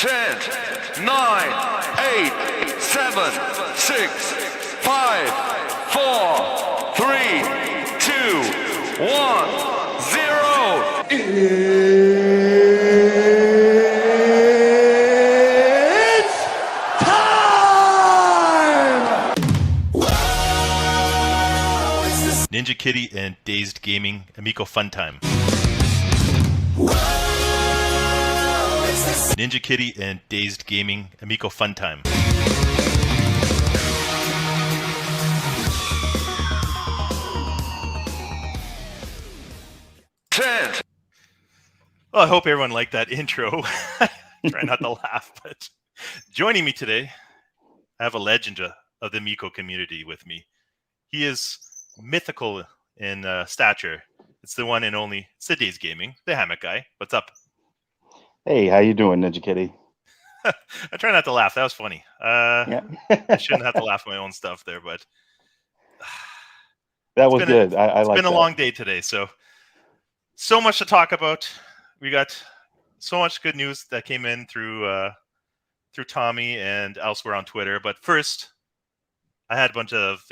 10, 9, 8, 7, 6, 5, 4, 3, 2, 1, 0. It's time! Ninja Kitty and Dayzed Gaming Amico Fun Time. Ninja Kitty and Dayzed Gaming Amico Fun Time. Well, I hope everyone liked that intro. Try not to laugh, but joining me today, I have a legend of the Amico community with me. He is mythical in stature. It's the one and only, it's the Dayzed Gaming, the Hammock Guy. What's up? Hey, how you doing, Ninja Kitty? I try not to laugh. That was funny. Yeah. I shouldn't have to laugh at my own stuff there, but that was good. I like that. It's been a long day today, so much to talk about. We got so much good news that came in through Tommy and elsewhere on Twitter. But first, I had a bunch of,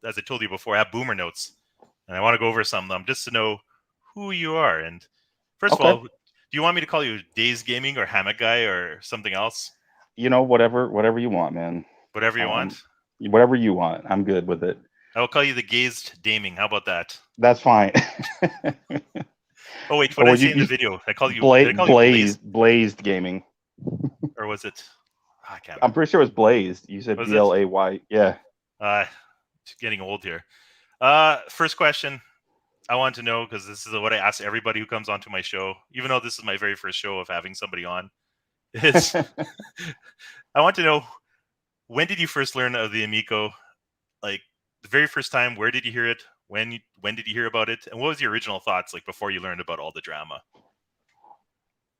as I told you before, I have boomer notes, and I want to go over some of them just to know who you are. And first of all, do you want me to call you Dayzed Gaming or Hammock Guy or something else? Whatever you want, man. Whatever you want? Whatever you want. I'm good with it. I'll call you the Dayzed Gaming. How about that? That's fine. Oh, wait, what did I say in the video? I called you Blazed Gaming. Or was it? Oh, I can't remember. I'm pretty sure it was Blazed. You said B-L-A-Y. Yeah. It's getting old here. First question. I want to know, because this is what I ask everybody who comes onto my show, even though this is my very first show of having somebody on, is I want to know, when did you first learn of the Amico? Like, the very first time, where did you hear it? When did you hear about it? And what was your original thoughts, like, before you learned about all the drama?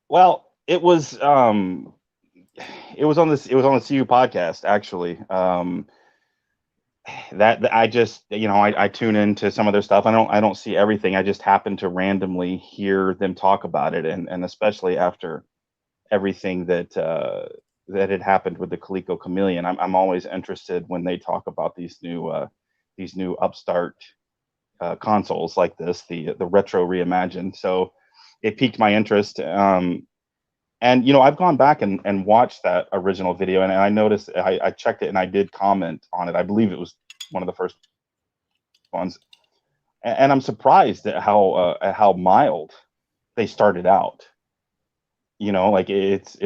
Well, it was on the CU podcast, actually. That I just, I tune into some of their stuff. I don't see everything. I just happen to randomly hear them talk about it, and especially after everything that had happened with the Coleco Chameleon, I'm always interested when they talk about these new upstart consoles like this, the retro reimagined. So it piqued my interest. And, I've gone back and watched that original video, and I noticed, I checked it, and I did comment on it. I believe it was one of the first ones. And I'm surprised at how mild they started out. Like it's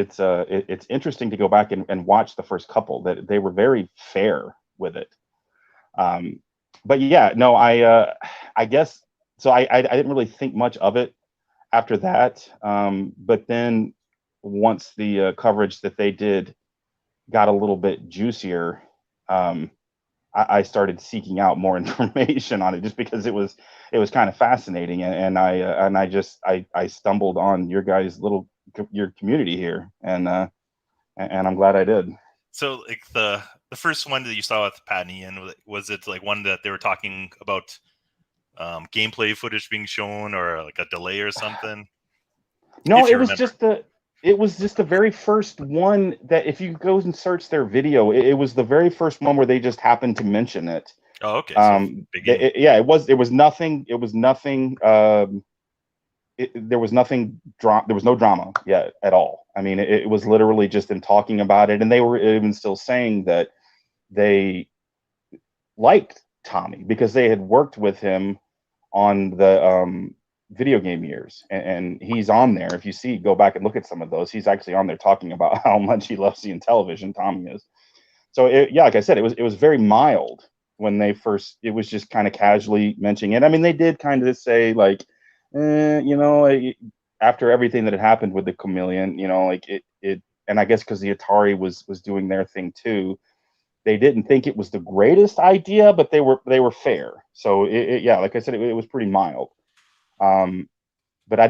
interesting to go back and watch the first couple, that they were very fair with it. But yeah, no, I guess, so I didn't really think much of it after that. But then, once the coverage that they did got a little bit juicier, I started seeking out more information on it, just because it was kind of fascinating, and I stumbled on your community here, and I'm glad I did. So, like, the first one that you saw with Pat and Ian, was it like one that they were talking about gameplay footage being shown, or like a delay or something? No, it was just the very first one that, if you go and search their video, it was the very first one where they just happened to mention it. Oh, okay. It was nothing. There was no drama yet at all. I mean, it was literally just them talking about it, and they were even still saying that they liked Tommy because they had worked with him on the video game years, and he's on there. If you go back and look at some of those, he's actually on there talking about how much he loves the Intellivision. Tommy is. So like I said, it was very mild when they first. It was just kind of casually mentioning it. I mean, they did kind of say like, after everything that had happened with the Chameleon, and I guess because the Atari was doing their thing too, they didn't think it was the greatest idea, but they were fair. So like I said, it was pretty mild. But I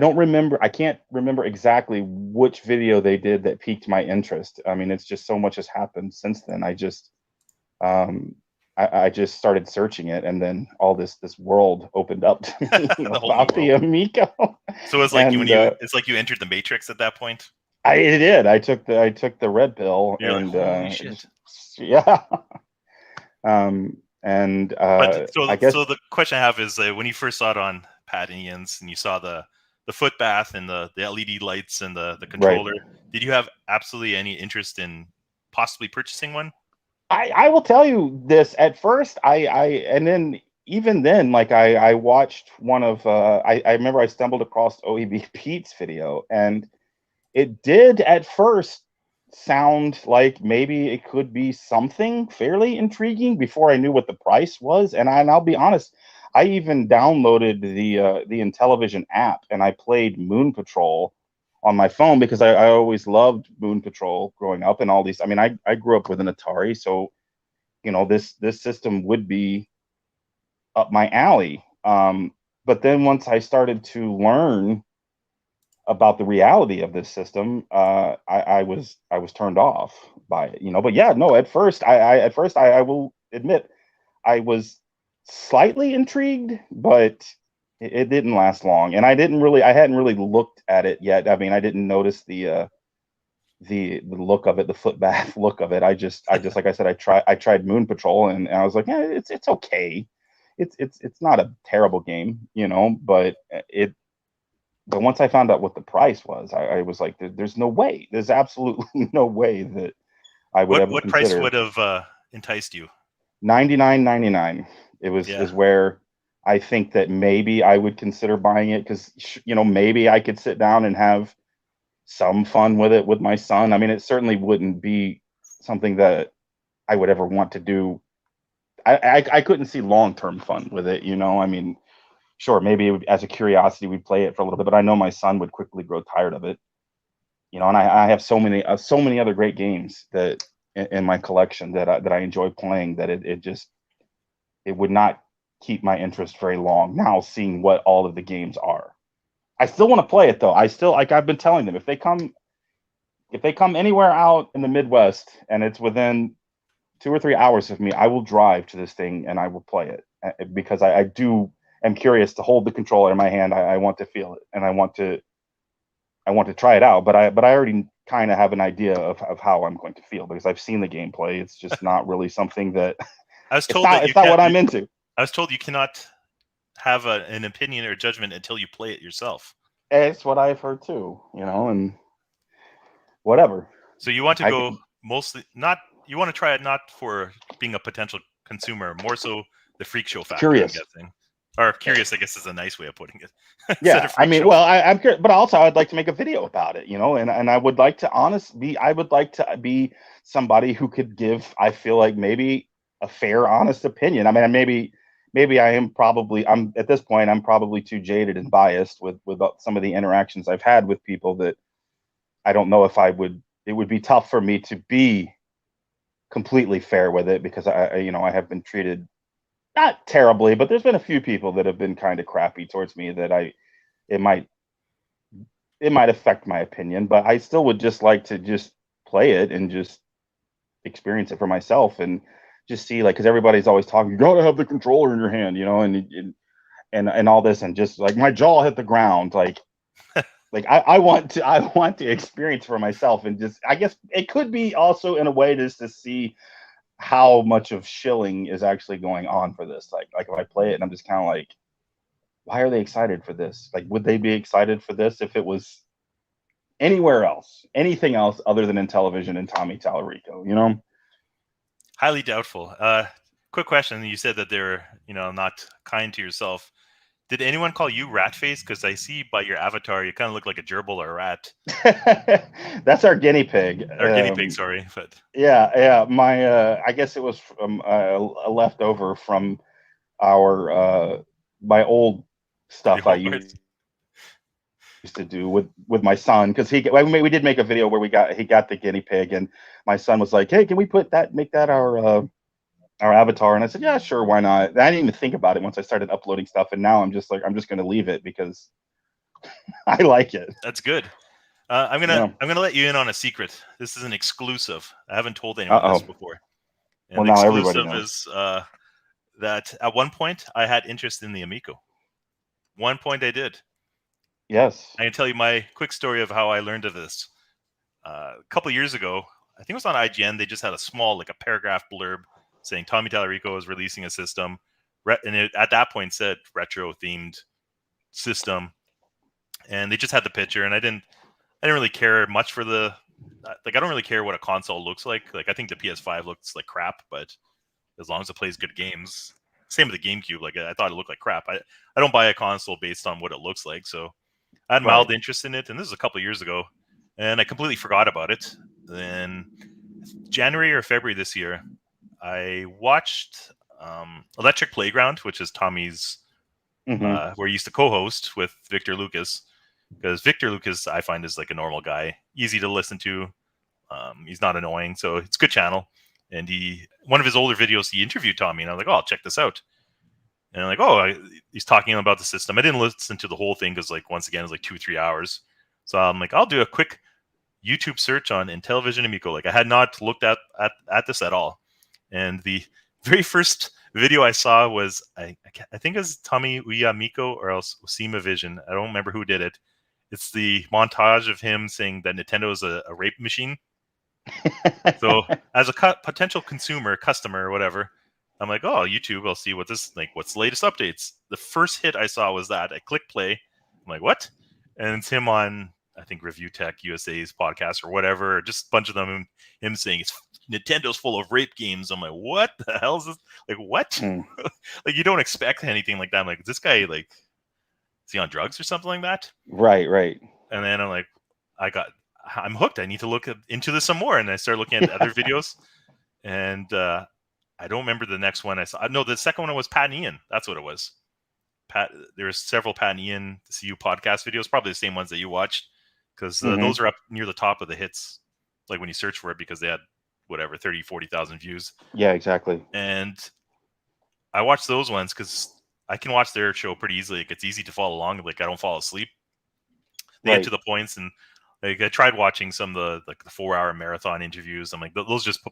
can't remember exactly which video they did that piqued my interest. I mean, it's just so much has happened since then. I just started searching it, and then all this world opened up to me about the Amico. So it's like it's like you entered the Matrix at that point. I did. I took the red pill, You're like, and holy shit. yeah. And But I so guess the question I have is, when you first saw it on Pat and Ian's, and you saw the foot bath and the LED lights and the right. controller, did you have absolutely any interest in possibly purchasing one? I will tell you this. At first, I and then even then, like I watched one of I remember I stumbled across OEB Pete's video, and it did at first sound like maybe it could be something fairly intriguing before I knew what the price was. And I'll be honest, I even downloaded the Intellivision app and I played Moon Patrol on my phone because I always loved Moon Patrol growing up and all these. I mean, I grew up with an Atari, so this system would be up my alley. But then once I started to learn about the reality of this system, I was turned off by it, But yeah, no, at first I will admit I was slightly intrigued, but it didn't last long, and I hadn't really looked at it yet. I mean, I didn't notice the look of it, the foot bath look of it. I just like I said, I tried Moon Patrol, and I was like, yeah, it's okay. It's not a terrible game, but once I found out what the price was, I was like, there's no way. There's absolutely no way that I would ever What price consider would have enticed you? 99.99. It was Yeah. is where I think that maybe I would consider buying it because maybe I could sit down and have some fun with it with my son. I mean, it certainly wouldn't be something that I would ever want to do. I couldn't see long-term fun with it. I mean, sure, maybe as a curiosity, we'd play it for a little bit, but I know my son would quickly grow tired of it. And I have so many other great games that in my collection that I enjoy playing that it would not keep my interest very long. Now seeing what all of the games are, I still want to play it though. I still like I've been telling them if they come anywhere out in the Midwest and it's within 2 or 3 hours of me, I will drive to this thing and I will play it because I do am curious to hold the controller in my hand. I want to feel it and I want to try it out, but I already kind of have an idea of how I'm going to feel because I've seen the gameplay. It's just not really something that I was it's told not that it's not what I'm into. I was told you cannot have an opinion or judgment until you play it yourself. It's what I've heard too, and whatever. So you want to I go can, mostly not. You want to try it not for being a potential consumer, more so the freak show factor. I'm curious. guessing, or curious. I guess is a nice way of putting it. Instead Yeah, of I freak mean, show. well, I'm curious, but also I'd like to make a video about it, and I would like to I would like to be somebody who could give, I feel like maybe a fair, honest opinion. I mean, maybe I'm at this point, I'm probably too jaded and biased with some of the interactions I've had with people that I don't know if it would be tough for me to be completely fair with it because I have been treated not terribly, but there's been a few people that have been kind of crappy towards me that it might it might affect my opinion, but I still would just like to just play it and just experience it for myself and just see, like, because everybody's always talking, you gotta have the controller in your hand, and all this, and just like my jaw hit the ground, like I want to experience for myself, and just I guess it could be also in a way just to see how much of shilling is actually going on for this. Like if I play it and I'm just kind of like, why are they excited for this? Like, would they be excited for this if it was anywhere else, anything else other than Intellivision and Tommy Tallarico? Highly doubtful. Quick question. You said that they're not kind to yourself. Did anyone call you rat face? Because I see by your avatar you kind of look like a gerbil or a rat. That's our guinea pig. Or guinea pig, sorry. But Yeah. I guess it was from a leftover from our my old your stuff I homework. used to do with my son because we did make a video where he got the guinea pig and my son was like, hey, can we make that our avatar? And I said, yeah, sure, why not? I didn't even think about it once I started uploading stuff, and now I'm just like, I'm just going to leave it because I like it. That's good. I'm Yeah. gonna let you in on a secret. This is an exclusive. I haven't told anyone this Uh-oh. before. And Well, the now everybody exclusive knows. is that at one point I had interest in the Amico. One point I did. Yes. I can tell you my quick story of how I learned of this. a couple years ago, I think it was on IGN. They just had a small, like a paragraph blurb saying Tommy Tallarico is releasing a system, and it at that point said retro themed system, and they just had the picture, and I didn't really care much for the like. I don't really care what a console looks like. Like I think the PS5 looks like crap, but as long as it plays good games. Same with the GameCube. Like I thought it looked like crap. I don't buy a console based on what it looks like. So I had mild interest in it, and this is a couple of years ago, and I completely forgot about it. Then January or February this year, I watched Electric Playground, which is Tommy's, where he used to co-host with Victor Lucas, because Victor Lucas I find is like a normal guy, easy to listen to. He's not annoying, so it's a good channel. And one of his older videos, he interviewed Tommy, and I was like, "Oh, I'll check this out." And I'm like, he's talking about the system. I didn't listen to the whole thing because, like, once again, it's like 2-3 hours. So I'm like, I'll do a quick YouTube search on Intellivision Amico. Like, I had not looked at this at all. And the very first video I saw was, I think it was Tommy Amico or else Osima Vision. I don't remember who did it. It's the montage of him saying that Nintendo is a rape machine. So as a potential customer or whatever, I'm like, oh, YouTube, I'll see what's the latest updates. The first hit I saw was that. I click play. I'm like, what? And it's him on, I think, Review Tech USA's podcast or whatever, just a bunch of them, him saying Nintendo's full of rape games. I'm like, what the hell is this? Like, what? Like, you don't expect anything like that. I'm like, is this guy, like, is he on drugs or something like that? Right. And then I'm like, I'm hooked. I need to look into this some more. And I started looking at other videos. And I don't remember the next one I saw. No, the second one was Pat and Ian. That's what it was. There were several Pat and Ian CU podcast videos, probably the same ones that you watched, because those are up near the top of the hits, like when you search for it, because they had, whatever, 30, 40,000 views. Yeah, exactly. And I watched those ones because I can watch their show pretty easily. Like, it's easy to follow along. Like, I don't fall asleep. They get to the points, and like I tried watching some of the 4-hour marathon interviews. I'm like, those just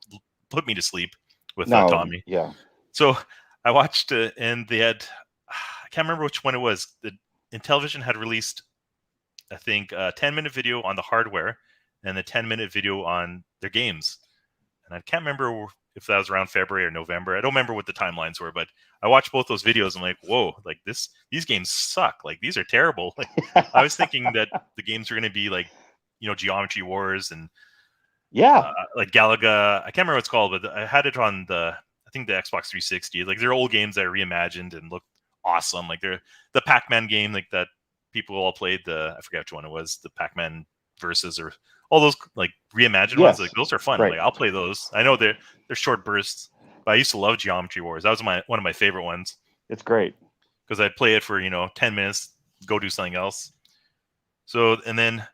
put me to sleep with Tommy. Yeah. So I watched it, and they had, I can't remember which one it was. The Intellivision had released, I think, a 10-minute video on the hardware and a 10-minute video on their games. And I can't remember if that was around February or November. I don't remember what the timelines were, but I watched both those videos. I'm like, whoa, like these games suck. Like, these are terrible. Like, I was thinking that the games were going to be like, Geometry Wars and like Galaga. I can't remember what it's called, but I had it on I think the Xbox 360. Like, they're old games that are reimagined and look awesome. Like, they're the Pac-Man game, like that people all played. I forget which one it was, the Pac-Man Versus or all those like reimagined ones. Like, those are fun. Like, I'll play those. I know they're short bursts, but I used to love Geometry Wars. That was one of my favorite ones. It's great because I'd play it for 10 minutes, go do something else. So, and then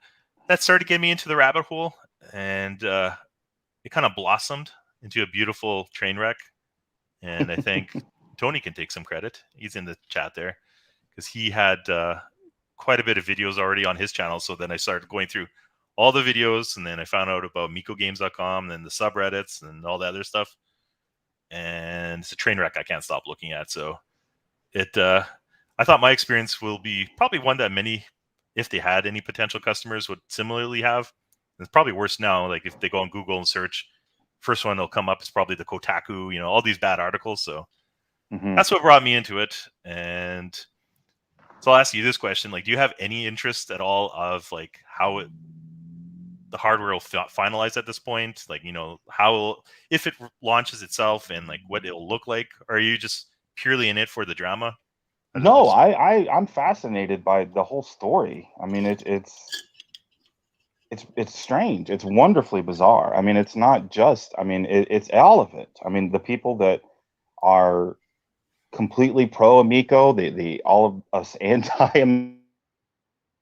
that started getting me into the rabbit hole, and it kind of blossomed into a beautiful train wreck. And I think Tony can take some credit. He's in the chat there because he had quite a bit of videos already on his channel. So then I started going through all the videos, and then I found out about MikoGames.com, and then the subreddits and all that other stuff. And it's a train wreck I can't stop looking at. So I thought my experience will be probably one that many, if they had any potential customers, would similarly have. It's probably worse now. Like, if they go on Google and search, first one that'll come up is probably the Kotaku, all these bad articles. So that's what brought me into it. And so I'll ask you this question. Like, do you have any interest at all of like how the hardware will finalize at this point? Like, how, if it launches itself, and like what it'll look like? Or are you just purely in it for the drama? No, I'm fascinated by the whole story. I mean, it's strange. It's wonderfully bizarre. I mean, it's not just, it's all of it. I mean, the people that are completely pro Amico, the all of us anti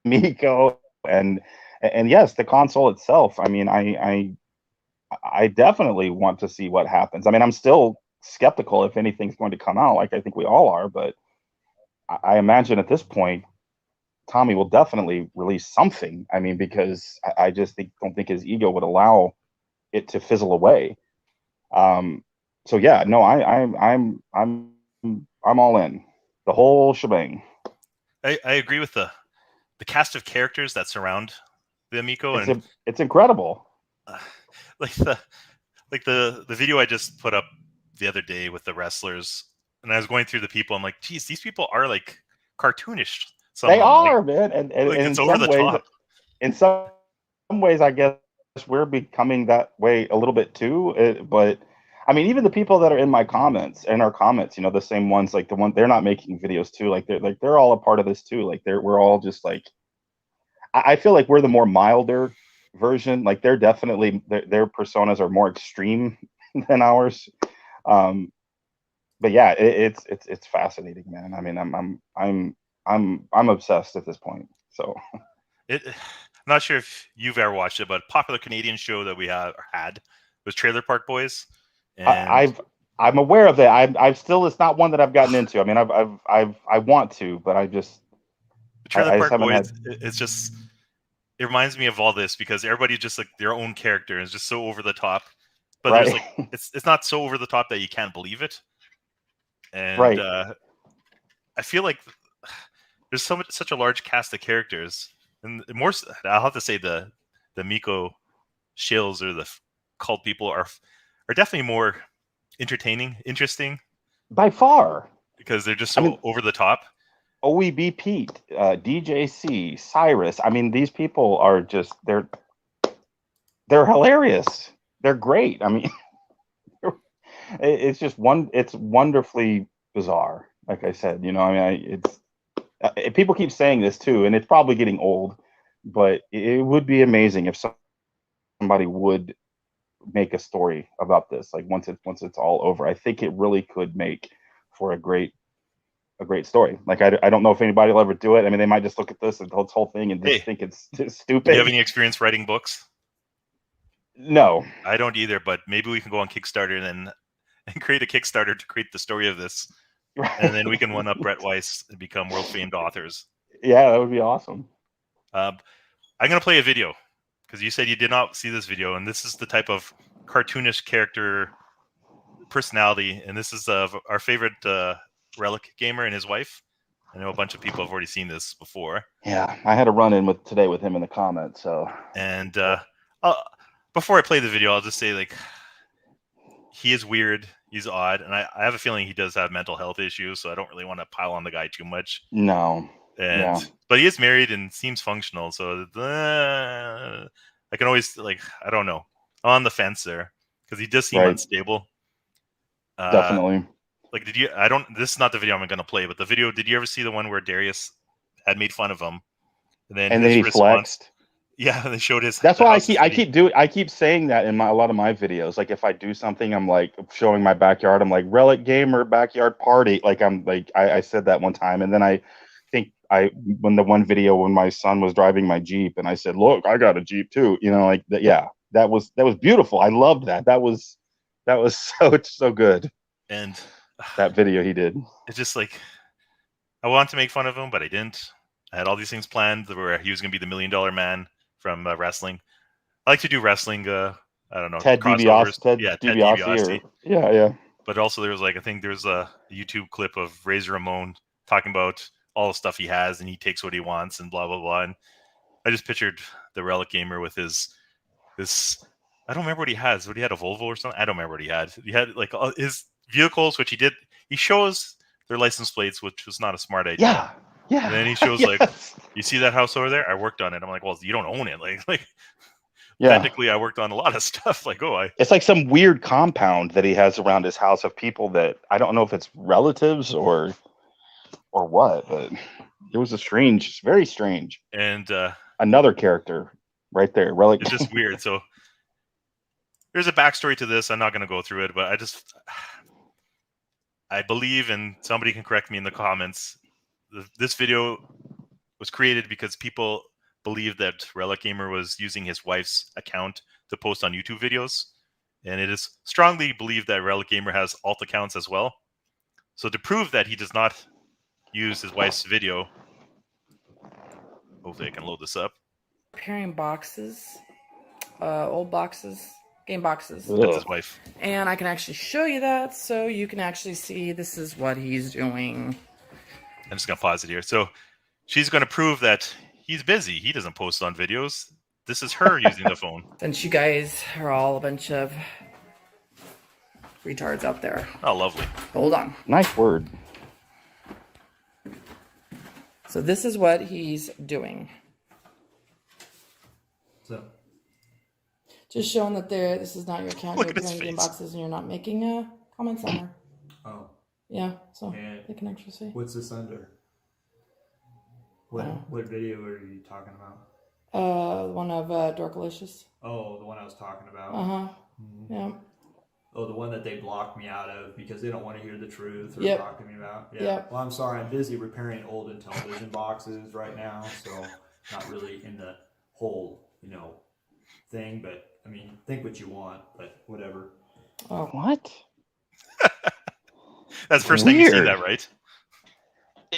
Amico, and yes, the console itself. I mean, I definitely want to see what happens. I mean, I'm still skeptical if anything's going to come out, like I think we all are, but I imagine at this point, Tommy will definitely release something. I mean, because I just don't think his ego would allow it to fizzle away. So yeah, no, I'm all in, the whole shebang. I agree with the cast of characters that surround the Amico, and it's incredible. like the video I just put up the other day with the wrestlers, and I was going through the people. I'm like, geez, these people are like cartoonish. Some They of them, are, man, and like in it's over some the ways, top. I guess we're becoming that way a little bit too. But I mean, even the people that are in our comments, you know, the same ones, like the one they're not making videos too. Like they're all a part of this too. Like we're all just like, I feel like we're the more milder version. Like they're definitely their personas are more extreme than ours. Um, but yeah, it's fascinating, man. I mean, I'm obsessed at this point. So I'm not sure if you've ever watched it, but a popular Canadian show that we had was Trailer Park Boys, and I'm aware of it. I've still it's not one that I've gotten into. I mean, I want to, but the Trailer I just Park haven't Boys. had. It's just it reminds me of all this because everybody's just like their own character and it's just so over the top. But there's Right. like it's not so over the top that you can't believe it, and Right. I feel like there's such a large cast of characters, and more. I'll have to say the Miko Shills or the cult people are definitely more entertaining, interesting By far. because they're just I so mean, over the top. OEB Pete, DJC, Cyrus. I mean, these people are just they're hilarious. They're great. I mean, it's just it's wonderfully bizarre. Like I said, you know, I mean, people keep saying this too, and it's probably getting old, but it would be amazing if somebody would make a story about this. Like once it's all over, I think it really could make for a great story. Like I don't know if anybody will ever do it. I mean, they might just look at this whole thing and just Hey, think it's do you have stupid. any experience writing books? No. I don't either, but maybe we can go on Kickstarter and create a Kickstarter to create the story of this, and then we can one up Brett Weiss and become world famed authors. Yeah, that would be awesome. I'm gonna play a video because you said you did not see this video, and this is the type of cartoonish character personality, and this is our favorite Relic gamer and his wife. I know a bunch of people have already seen this before. Yeah, I had a run in today with him in the comments. So, And before I play the video, I'll just say like he is weird, he's odd, and I have a feeling he does have mental health issues. So I don't really want to pile on the guy too much. no. And but he is married and seems functional, so I can always I don't know, on the fence there because he does seem unstable. Definitely. Like, did you? I don't. This is not the video I'm going to play, but the video. Did you ever see the one where Darius had made fun of him, and then he flexed? Yeah, they showed his. That's why I keep saying that in a lot of my videos. Like if I do something, I'm like showing my backyard. I'm like Relic Gamer backyard party. Like I said that one time, and then I think when the one video when my son was driving my Jeep, and I said, "Look, I got a Jeep too." You know, like that. Yeah, that was beautiful. I loved that. That was so good. And that video he did. It's just like I wanted to make fun of him, but I didn't. I had all these things planned where he was going to be the $1 Million Man from wrestling. I like to do wrestling. I don't know. Ted DiBiase. Yeah. But also there was I think there's a YouTube clip of Razor Ramon talking about all the stuff he has and he takes what he wants and blah blah blah. And I just pictured the Relic Gamer with this. I don't remember what he has. What he had, a Volvo or something? I don't remember what he had. He had all his vehicles, which he shows their license plates, which was not a smart idea. Yeah. And then he shows you see that house over there? I worked on it. I'm like, well, you don't own it. Technically, I worked on a lot of stuff. It's like some weird compound that he has around his house of people that I don't know if it's relatives or what, but it was very strange. And another character right there. Relic. It's just weird. So there's a backstory to this. I'm not going to go through it, but I believe, and somebody can correct me in the comments, this video was created because people believed that Relic Gamer was using his wife's account to post on YouTube videos. And it is strongly believed that Relic Gamer has alt accounts as well. So to prove that he does not use his wife's video, hopefully I can load this up. Preparing boxes, old boxes, game boxes. That's his wife. And I can actually show you that so you can actually see this is what he's doing. I'm just going to pause it here. So she's going to prove that he's busy. He doesn't post on videos. This is her using the phone. Since you guys are all a bunch of retards out there. Oh, lovely. Hold on. Nice word. So this is what he's doing. So, Just showing that this is not your account. Look You're at his playing game face. boxes and you're not making comments on there. oh, Yeah, so And- they can actually see. what's this under? What video are you talking about? One of Dorkalicious. Oh, the one I was talking about. Uh-huh. Yeah. Oh, the one that they blocked me out of because they don't want to hear the truth or Yep. talk to me about. Yeah. Yep. Well, I'm sorry. I'm busy repairing old Intellivision boxes right now, so not really in the whole, thing. But I mean, think what you want, but whatever. Oh. What? That's the first time you've seen Weird. that, right?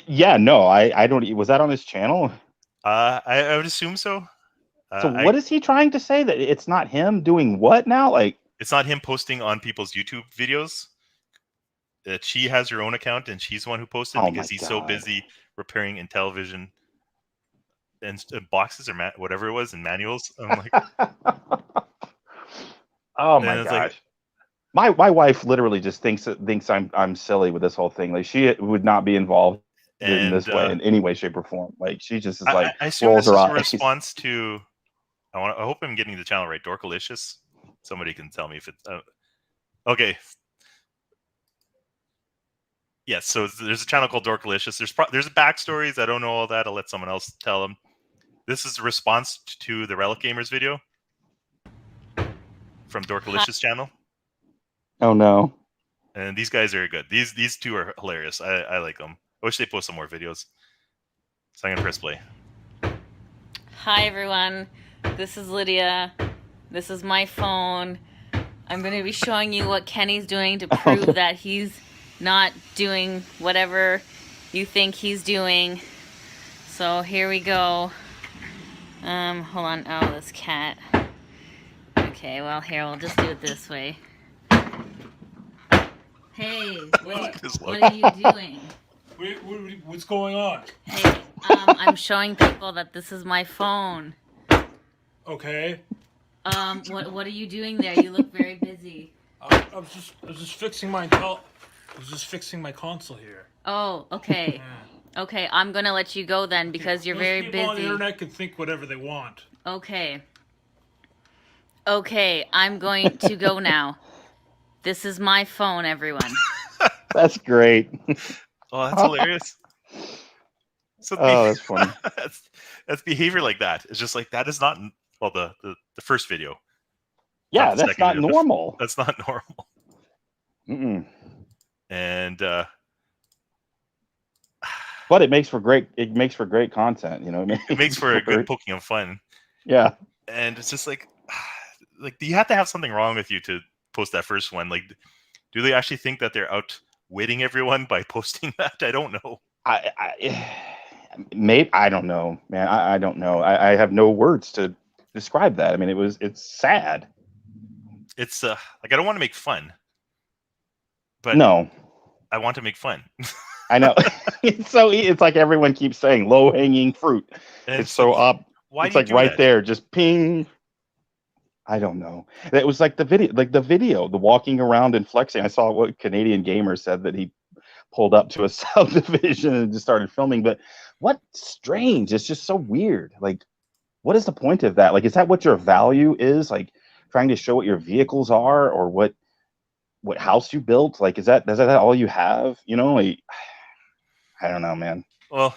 Yeah, no, I don't. Was that on his channel? I would assume so. So what is he trying to say? That it's not him doing what now? Like, It's not him posting on people's YouTube videos. That she has her own account and she's the one who posted Oh because my he's so God. busy repairing Intellivision and boxes or whatever it was and manuals. I'm like, oh And my it's like- gosh. My wife literally just thinks I'm silly with this whole thing. Like, she would not be involved in and this way in any way, shape, or form. Like, she just is I like assume rolls this is her a eyes. response to. I hope I'm getting the channel right. Dorkalicious. Somebody can tell me if it's okay. Yes, so there's a channel called Dorkalicious. There's backstories. I don't know all that. I'll let someone else tell them. This is a response to the Relic Gamers video from Dorkalicious channel, Oh no. and these guys are good. These two are hilarious. I like them. I wish they post some more videos. So I'm gonna press play. Hi everyone, this is Lydia. This is my phone. I'm going to be showing you what Kenny's doing to prove that he's not doing whatever you think he's doing. So here we go. Hold on. Oh, this cat. Okay, well here, we'll just do it this way. Hey, what are you doing? What's going on? Hey, I'm showing people that this is my phone. Okay. What are you doing there? You look very busy. I was just fixing my console here. Oh, okay. Okay, I'm gonna let you go then because you're Those very people on the busy. internet can think whatever they want. Okay. Okay, I'm going to go now. This is my phone, everyone. That's great. Oh, that's hilarious. So Oh, that's funny. that's behavior like that. It's just like that is not the first video. Yeah, Not the that's second not video. normal. That's not normal. Mm-mm. And But it makes for great content. it makes for a good poking of fun. Yeah. And it's just like you have to have something wrong with you to post that first one. Like, do they actually think that they're outwitting everyone by posting that? I don't know. Maybe, I don't know, man. I don't know. I have no words to describe that. I mean, it's sad. It's like I don't want to make fun, but No, I want to make fun. I know. It's like everyone keeps saying low hanging fruit. And It's so up. Why It's do you like do right that? there, just ping. I don't know. It was like the video, the walking around and flexing. I saw what Canadian Gamer said that he pulled up to a subdivision and just started filming. But what strange? It's just so weird. Like, what is the point of that? Like, is that what your value is? Like, trying to show what your vehicles are or what house you built? Like, is that all you have? Like, I don't know, man. Well,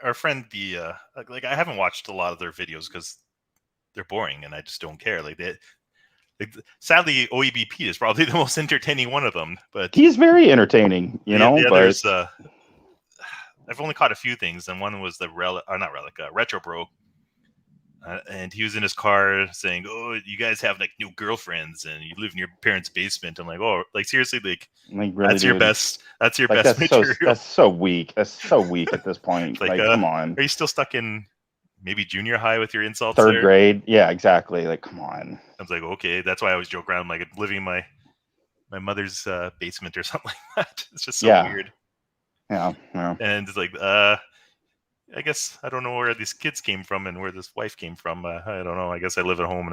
our friend like I haven't watched a lot of their videos because they're boring and I just don't care. Sadly, OEBP is probably the most entertaining one of them. But He's very entertaining, the but others, I've only caught a few things, and one was the Retro Bro. And he was in his car saying, "Oh, you guys have like new girlfriends, and you live in your parents' basement." I'm like, "Oh, like seriously, like really, that's your dude, best. That's your like, best material." that's so weak. That's so weak at this point. Like, Like, come on. Are you still stuck in maybe junior high with your insults? Third there? grade? Yeah, exactly. Like, come on. I was like, okay, that's why I always joke around. I'm like living in my mother's basement or something like that. It's just so Yeah. weird. Yeah. And it's like, I guess I don't know where these kids came from and where this wife came from. I don't know. I guess I live at home,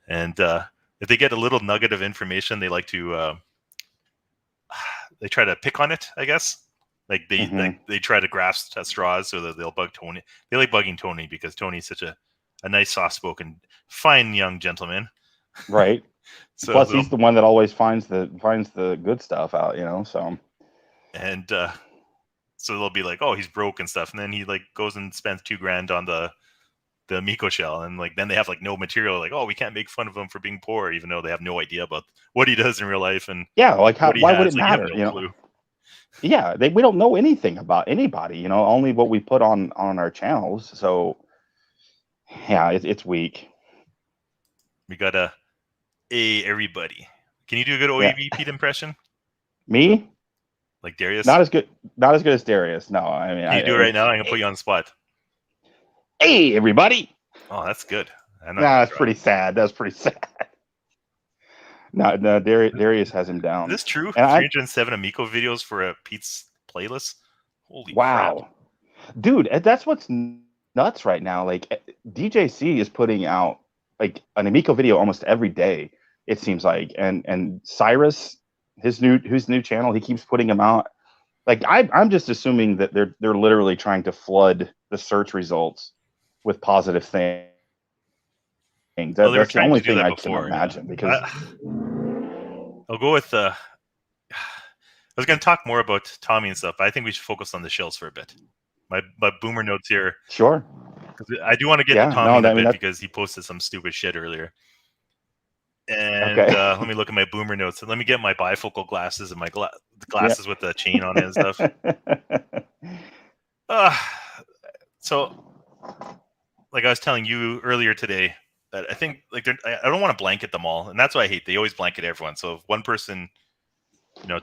and if they get a little nugget of information, they like to they try to pick on it. I guess like they try to grasp at straws so that they'll bug Tony. They like bugging Tony because Tony's such a nice, soft-spoken, fine young gentleman. Right. So Plus, he's the one that always finds the good stuff out, you know. So, and so they'll be like, "Oh, he's broke and stuff," and then he like goes and spends $2,000 on the Amico shell, and like then they have like no material. Like, oh, we can't make fun of him for being poor, even though they have no idea about what he does in real life and yeah, like how, what he why has. would it Like, you have matter? no You know, clue. yeah, we don't know anything about anybody. You know, only what we put on our channels. So, yeah, it's weak. We got a everybody. Can you do a good Yeah. OEV Pete impression? Me? Like Darius? Not as good as Darius. No, I mean, Can you do it right now? I'm gonna put you on the spot. Hey, everybody! Oh, that's good. Nah, that's pretty sad. That's pretty sad. No, Darius has him down. Is this true? And 307 Amico videos for a Pete's playlist? Holy crap. wow, dude, that's what's nuts right now. Like DJC is putting out like an Amico video almost every day. It seems like, and Cyrus, his new channel, he keeps putting them out. Like I'm just assuming that they're literally trying to flood the search results with positive things. Well, That's the only thing I can imagine. Because I'll go with I was going to talk more about Tommy and stuff, but I think we should focus on the Shills for a bit. My boomer notes here. Sure. I do want to get to Tommy in a bit because he posted some stupid shit earlier. And okay. Let me look at my boomer notes and let me get my bifocal glasses and my glasses with the chain on it and stuff. So, like I was telling you earlier today, that I think like I don't want to blanket them all, and that's what I hate. They always blanket everyone. So if one person, you know,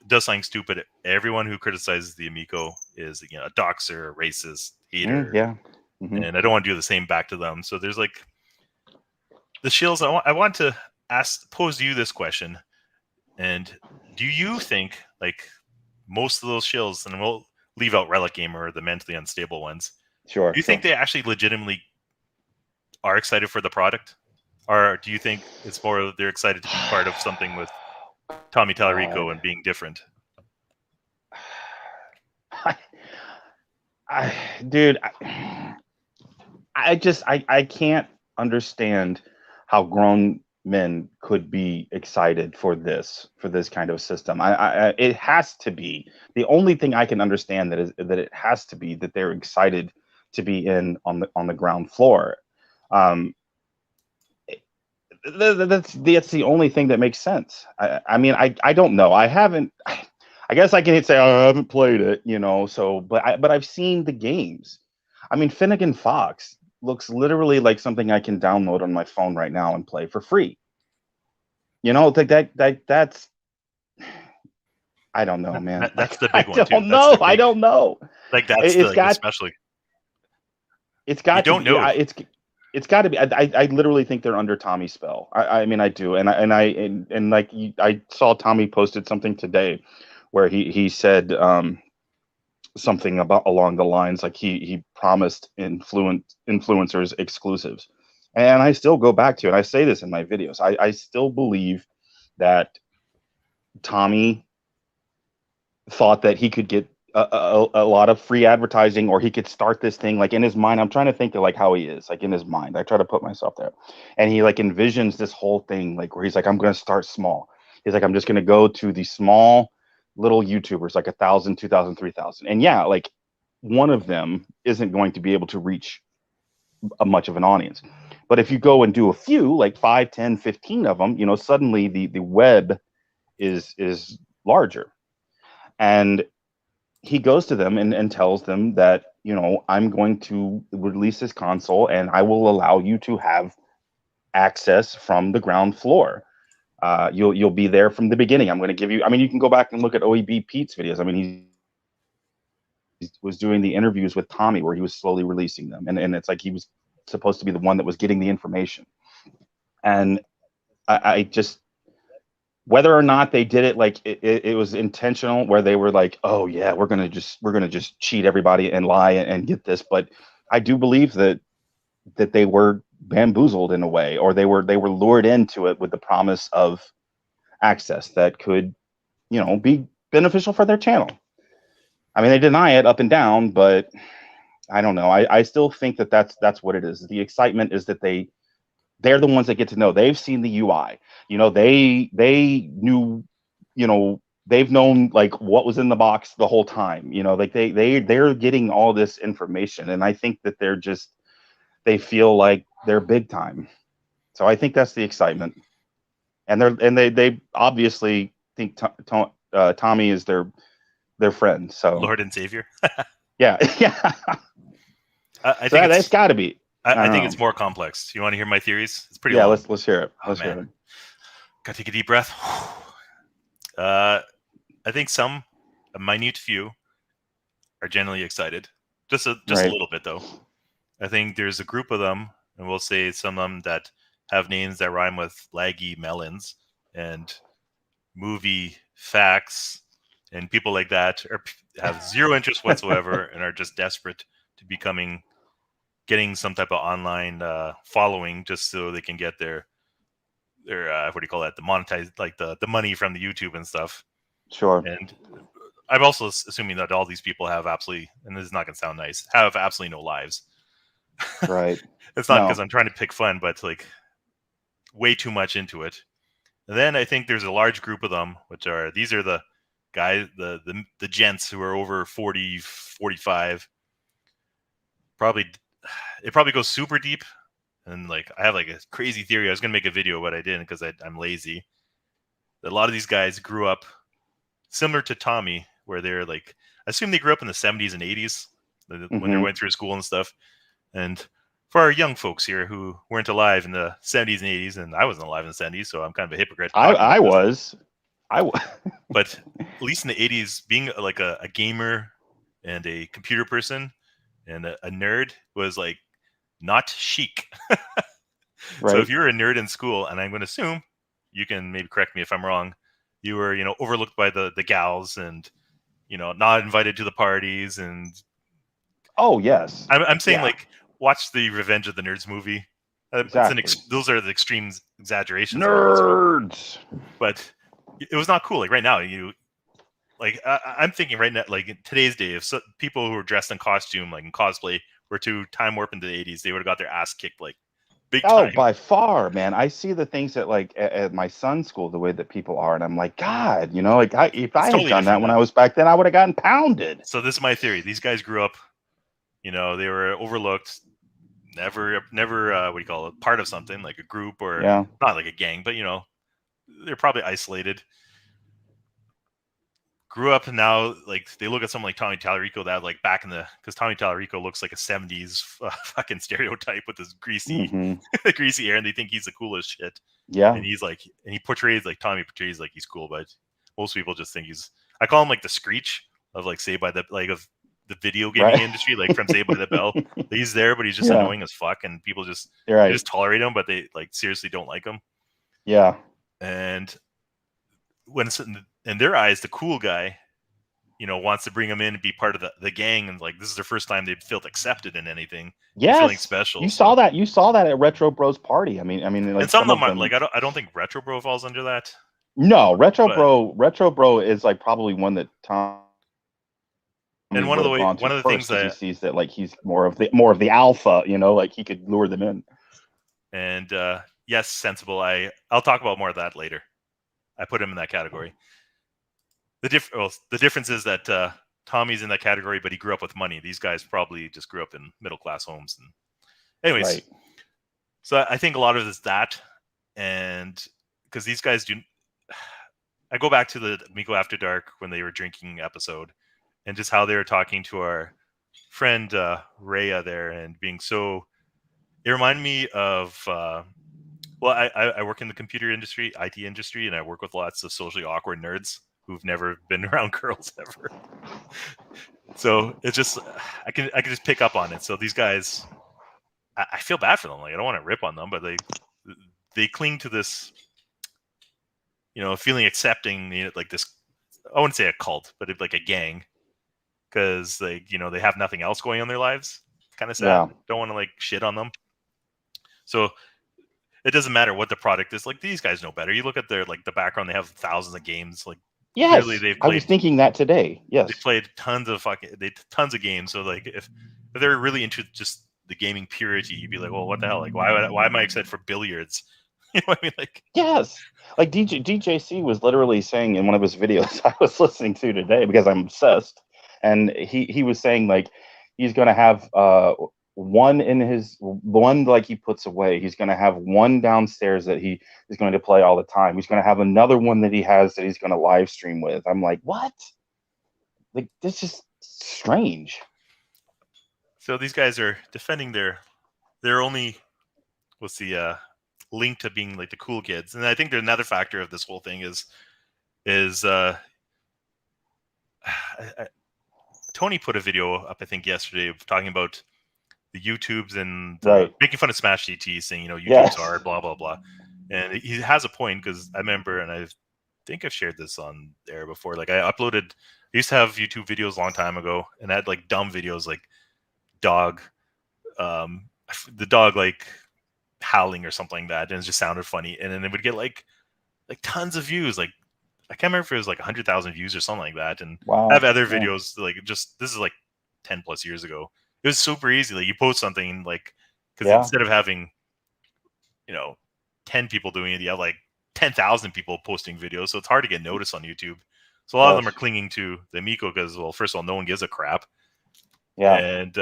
does something stupid, everyone who criticizes the Amico is, you know, a doxer, a racist, hater. Yeah. Mm-hmm. And I don't want to do the same back to them. So there's like the Shills. I want to pose you this question, and do you think like most of those Shills, and we'll leave out Relic Gamer or the mentally unstable ones, sure. Do you think they actually legitimately are excited for the product, or do you think it's more they're excited to be part of something with Tommy Tallarico and being different? Dude, I can't understand how grown men could be excited for this kind of system. It has to be the only thing I can understand that it has to be that they're excited to be on the ground floor. That's the only thing that makes sense. I mean, I don't know. I guess I can say I haven't played it, you know. So, but I've seen the games. I mean, Finnegan Fox looks literally like something I can download on my phone right now and play for free. You know, that's. I don't know, man. That's the big one. I don't know. I don't know. Like that's especially. It's got to be. It's got to be. I literally think they're under Tommy's spell. I mean, I do, and like I saw Tommy posted something today, where he said something about along the lines like he promised influencers exclusives, and I still go back to it. I say this in my videos. I still believe that Tommy thought that he could get a lot of free advertising, or he could start this thing like in his mind. I'm trying to think of like how he is like in his mind. I try to put myself there, and he like envisions this whole thing like where he's like, I'm going to start small. He's like, I'm just going to go to the small little YouTubers, like 1,000, 2,000, 3,000. And yeah, like one of them isn't going to be able to reach much of an audience. But if you go and do a few, like 5, 10, 15 of them, you know, suddenly the web is larger. And he goes to them and tells them that, you know, I'm going to release this console and I will allow you to have access from the ground floor. You'll be there from the beginning. I'm going to give you. I mean, you can go back and look at OEB Pete's videos. I mean, he was doing the interviews with Tommy where he was slowly releasing them, and it's like he was supposed to be the one that was getting the information. And I just whether or not they did it like it was intentional, where they were like, oh yeah, we're gonna just cheat everybody and lie and get this. But I do believe that they were bamboozled in a way, or they were lured into it with the promise of access that could, be beneficial for their channel. I mean, they deny it up and down, but I don't know. I still think that that's what it is. The excitement is that they're the ones that get to know. They've seen the UI. They knew, they've known like what was in the box the whole time. Like they're getting all this information, and I think that they feel like they're big time. So I think that's the excitement, and they obviously think Tommy is their friend. So Lord and Savior. yeah, yeah. I So think that's got to be. I think know. it's more complex. You want to hear my theories? It's pretty Yeah, long. let's hear it. Oh, Let's hear man. it. Gotta take a deep breath. I think a minute few, are generally excited. Just a Right. little bit, though. I think there's a group of them, and we'll say some of them that have names that rhyme with laggy melons and movie facts, and people like that have zero interest whatsoever and are just desperate to getting some type of online following, just so they can get their what do you call that, the monetized, like the money from the YouTube and stuff. Sure. And I'm also assuming that all these people have absolutely, and this is not going to sound nice, have absolutely no lives. Right. It's not No. because I'm trying to pick fun, but like way too much into it. And then I think there's a large group of them, these are the guys, the gents who are over 40, 45. It probably goes super deep. And like, I have like a crazy theory. I was going to make a video, but I didn't because I'm lazy. A lot of these guys grew up similar to Tommy, where they're like, I assume they grew up in the 70s and 80s when they went through school and stuff. And for our young folks here who weren't alive in the 70s and 80s, and I wasn't alive in the 70s, so I'm kind of a hypocrite. I was. But at least in the 80s, being like a gamer and a computer person and a nerd was like not chic. Right. So if you're a nerd in school, and I'm going to assume, you can maybe correct me if I'm wrong, you were, overlooked by the gals and, not invited to the parties. And Oh yes. I'm saying, Yeah. like, watch the Revenge of the Nerds movie. Exactly. Those are the extreme exaggerations. Nerds. But it was not cool. Like right now, I'm thinking right now, like in today's day, if people who are dressed in costume, like in cosplay, were to time warp into the 80s, they would have got their ass kicked like big Oh, time. by far, man. I see the things that like at my son's school, the way that people are, and I'm like, God, if I had totally done that different when now. I was back then, I would have gotten pounded. So this is my theory. These guys grew up, they were overlooked, never what do you call it, part of something like a group, or Yeah. not like a gang, but they're probably isolated. Grew up, and now like they look at someone like Tommy Tallarico, that like back in because Tommy Tallarico looks like a 70s fucking stereotype with his greasy greasy hair, and they think he's the coolest shit. Yeah. And he's like, and he portrays like Tommy portrays like he's cool, but most people just think I call him like the Screech of like Saved by the, like, of the video gaming industry, like from Saved by the Bell. He's there, but he's just annoying as fuck, and people just they just tolerate him, but they like seriously don't like him. Yeah. And when it's in their eyes, the cool guy, wants to bring him in and be part of the gang, and like this is their first time they've felt accepted in anything. Yes. Feeling special. You saw that. You saw that at Retro Bros party. I mean, like and some of them, like I don't think Retro Bro falls under that. No, Retro Bro is like probably one that Tom. And one of the things that he sees that like he's more of the alpha, like he could lure them in. And yes, sensible. I'll talk about more of that later. I put him in that category. The difference is that Tommy's in that category, but he grew up with money. These guys probably just grew up in middle class homes. And anyways, so I think a lot of it is that, and because these guys do. I go back to the Amico After Dark when they were drinking episode, and just how they were talking to our friend Rhea there, and being so. It reminded me of. I work in the computer industry, IT industry, and I work with lots of socially awkward nerds who've never been around girls ever. So it's just I can just pick up on it. So these guys, I feel bad for them. Like I don't want to rip on them, but they cling to this feeling accepting, like this. I wouldn't say a cult, but like a gang, because they have nothing else going on in their lives. Kind of sad. Yeah. Don't want to like shit on them. So it doesn't matter what the product is. Like these guys know better. You look at their like the background; they have thousands of games. Like Yes, clearly they've I was played. thinking that today. They Yes. played tons of games. So like if they're really into just the gaming purity, you'd be like, well, what the hell? Like why am I excited for billiards? You know what I mean? Like Yes. Like DJC was literally saying in one of his videos I was listening to today because I'm obsessed, and he was saying like he's gonna have one like he puts away. He's gonna have one downstairs that he is going to play all the time. He's gonna have another one that he has that he's gonna live stream with. I'm like, what? Like this is strange. so these guys are defending their only what's the link to being like the cool kids. And I think there's another factor of this whole thing is Tony put a video up, I think yesterday, talking about the YouTubes and Right. making fun of Smash GT, saying YouTube's Yes. hard, blah blah blah. And he has a point, because I remember, and I think I've shared this on there before. Like I used to have YouTube videos a long time ago, and I had like dumb videos like the dog like howling or something like that, and it just sounded funny, and then it would get like tons of views. Like I can't remember if it was like 100,000 views or something like that. And Wow. I have other Yeah. videos like this is like 10 plus years ago. It was super easy. Like you post something like, because Yeah. instead of having 10 people doing it, you have like 10,000 people posting videos, so it's hard to get noticed on YouTube. So a lot of them are clinging to the Amico because, well, first of all, no one gives a crap. Yeah. And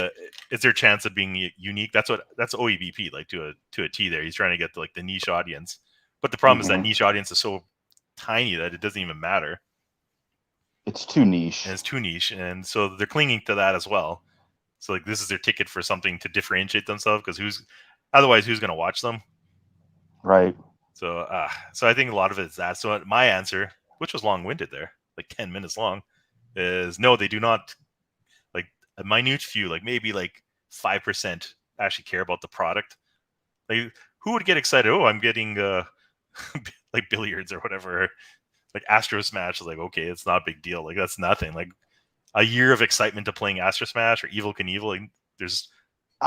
it's their chance of being unique. That's OEBP, like to a T there. He's trying to get the niche audience. But the problem is that niche audience is so tiny that it doesn't even matter. It's too niche. And it's too niche. And so they're clinging to that as well. So like this is their ticket for something to differentiate themselves, because otherwise who's going to watch them? Right. So I think a lot of it is that. So my answer, which was long-winded there, like 10 minutes long, is no, they do not. Like a minute few, like maybe like 5% actually care about the product. Like who would get excited? Oh, I'm getting like billiards or whatever. Like Astro Smash is like, okay, it's not a big deal. Like that's nothing. Like a year of excitement to playing Astro Smash or Evil Knievel. Like, there's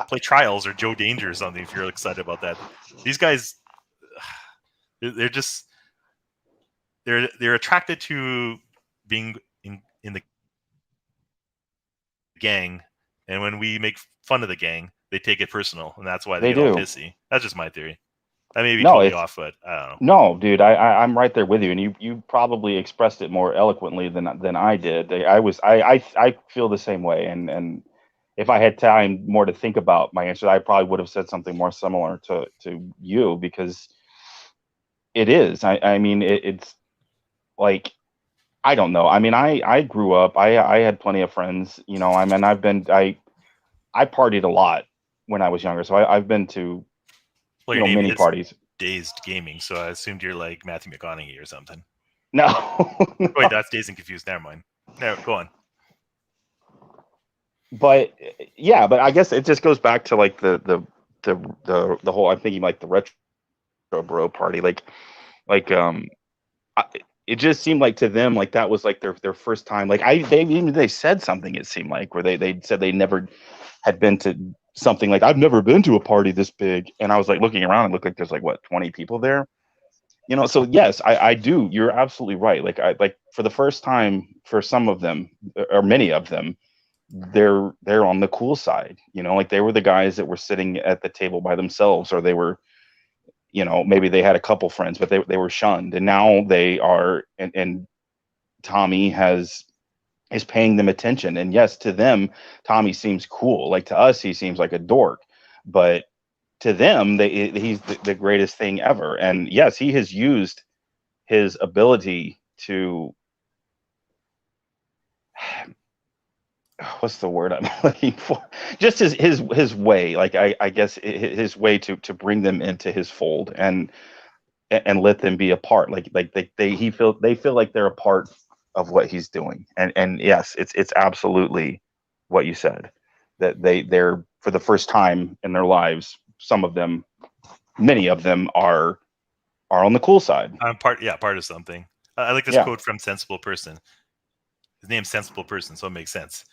play Trials or Joe Danger or something if you're excited about that. These guys, they're just they're attracted to being in the gang, and when we make fun of the gang, they take it personal, and that's why they get all pissy. That's just my theory. I may be totally off, but I don't No, know. dude, I'm right there with you, and you probably expressed it more eloquently than I did. I feel the same way, and if I had time more to think about my answer, I probably would have said something more similar to you, because it is. I mean, it's like, I don't know. I mean, I grew up. I had plenty of friends. I mean, I partied a lot when I was younger, so I've been to many parties. Dayzed Gaming, so I assumed you're like Matthew McConaughey or something. No. Wait, that's Dazed and Confused. Never mind. No, go on. But yeah, but I guess it just goes back to like the whole. I'm thinking like the retro bro party, it just seemed like to them like that was like their first time. Like they said something, it seemed like, where they said they never had been to something, like, I've never been to a party this big. And I was like looking around, and looked like there's like what, 20 people there. So yes, I do. You're absolutely right. Like for the first time, for some of them, or many of them, they're on the cool side. Like they were the guys that were sitting at the table by themselves, or they were, maybe they had a couple friends, but they were shunned, and now they are, and Tommy is paying them attention. And yes, to them, Tommy seems cool. Like to us, he seems like a dork, but to them, he's the greatest thing ever. And yes, he has used his ability to, what's the word I'm looking for? Just his way, like I guess his way to bring them into his fold and let them be a part. Like they feel like they're a part of what he's doing. And yes, it's absolutely what you said, that they're for the first time in their lives, some of them, many of them are are on the cool side. I'm part of something. I like this Yeah. quote from Sensible Person. His name's Sensible Person, so it makes sense.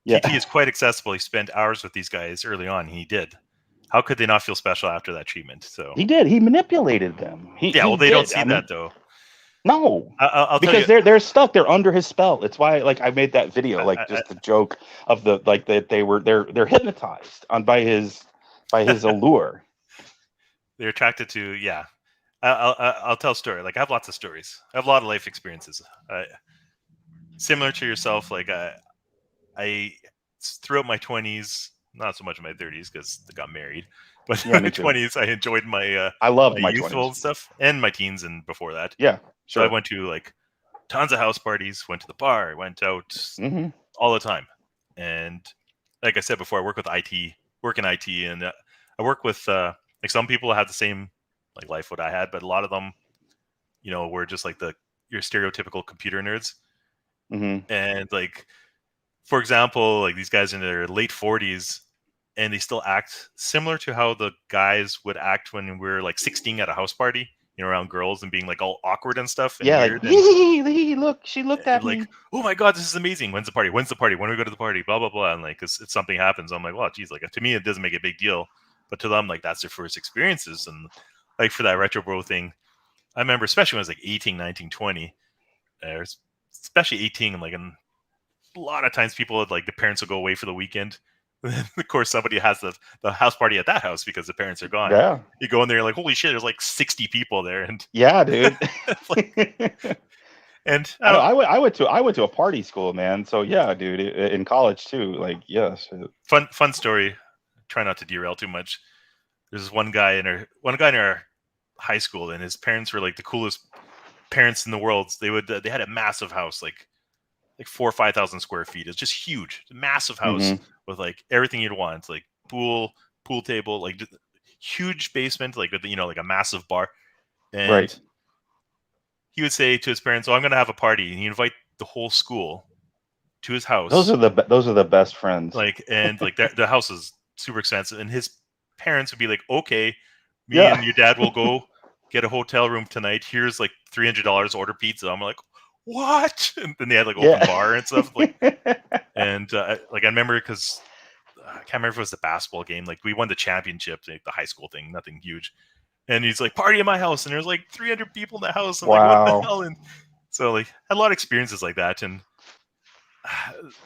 Yeah. TT is quite accessible. He spent hours with these guys early on. He did. How could they not feel special after that treatment? So He did. He manipulated them. yeah, well, they don't see that though. No, I'll tell because you, they're stuck. They're under his spell. It's why, like, I made that video, like, just the joke of the like that they're hypnotized by his allure. they're attracted to. Yeah, I'll tell a story. Like I have lots of stories. I have a lot of life experiences. Similar to yourself, like I throughout my 20s, not so much in my 30s because I got married, but Yeah, in my me too. 20s, I enjoyed my I loved my youthful 20s. stuff and my teens and before that. Yeah, So I sure. went to like tons of house parties, went to the bar, went out Hmm. all the time. And like I said before, I work in IT, and I work with like some people have the same like life what I had, but a lot of them, were just like your stereotypical computer nerds. Hmm. And like, for example, like these guys in their late 40s, and they still act similar to how the guys would act when we were like 16 at a house party, around girls and being like all awkward and stuff and Yeah, like, weird and look, she looked at like, me. oh my god, this is amazing. When's the party? When do we go to the party? Blah blah blah. And like, if something happens, I'm like, well, geez, like to me it doesn't make a big deal, but to them, like that's their first experiences. And like for that retro bro thing, I remember especially when I was like 18, 19, 20, especially 18, like and a lot of times people would, like the parents will go away for the weekend. Of course, somebody has the house party at that house because the parents are gone. Yeah, You go in there, you're like, holy shit, there's like 60 people there, and yeah, dude. and I went to a party school, man. So yeah, dude, in college too. Like, yes. fun story. Try not to derail too much. There's one guy in our high school, and his parents were like the coolest parents in the world. They had a massive house, like 4,000 or 5,000 square feet. It's just huge, massive house with like everything you'd want, like pool table, like huge basement, like with like a massive bar. And Right. he would say to his parents, "Oh, I'm going to have a party," and he'd invite the whole school to his house. Those are the best friends. Like, and like the house is super expensive, and his parents would be like, "Okay, me Yeah. and your dad will go get a hotel room tonight. Here's like $300. Order pizza." I'm like, "What?" And then they had like open bar and stuff. Like, and like I remember because I can't remember if it was the basketball game. Like we won the championship, like the high school thing, nothing huge. And he's like, "Party in my house," and there's like 300 people in the house. I'm like, "What the hell?" And so like had a lot of experiences like that, and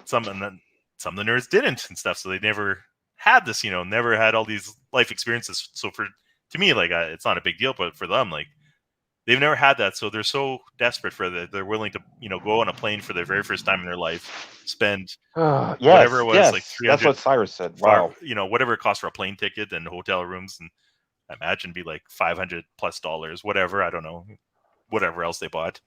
some of the nerds didn't and stuff. So they never had this, never had all these life experiences. So to me, like it's not a big deal, but for them, like they've never had that. So they're so desperate for that. They're willing to, go on a plane for their very first time in their life, spend whatever it was, like 300. That's what Cyrus said. Wow. Whatever it costs for a plane ticket and hotel rooms, and I imagine be like $500+, whatever. I don't know, whatever else they bought.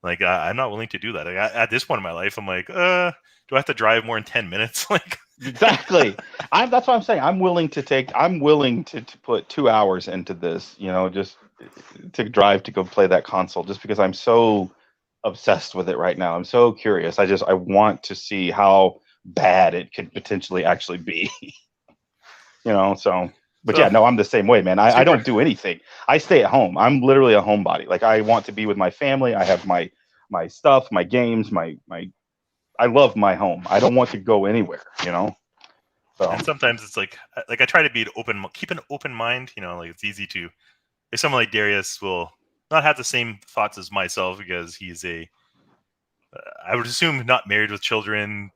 Like I'm not willing to do that. Like, at this point in my life, I'm like, do I have to drive more than 10 minutes? Like Exactly. That's what I'm saying. I'm willing to put 2 hours into this, just to drive to go play that console, just because I'm so obsessed with it right now. I'm so curious. I want to see how bad it could potentially actually be. But yeah, no, I'm the same way, man. I don't do anything. I stay at home. I'm literally a homebody. Like I want to be with my family. I have my stuff, my games, I love my home. I don't want to go anywhere, So and sometimes it's like I try to keep an open mind. Like it's easy to. If someone like Darius will not have the same thoughts as myself because he's I would assume not married with children,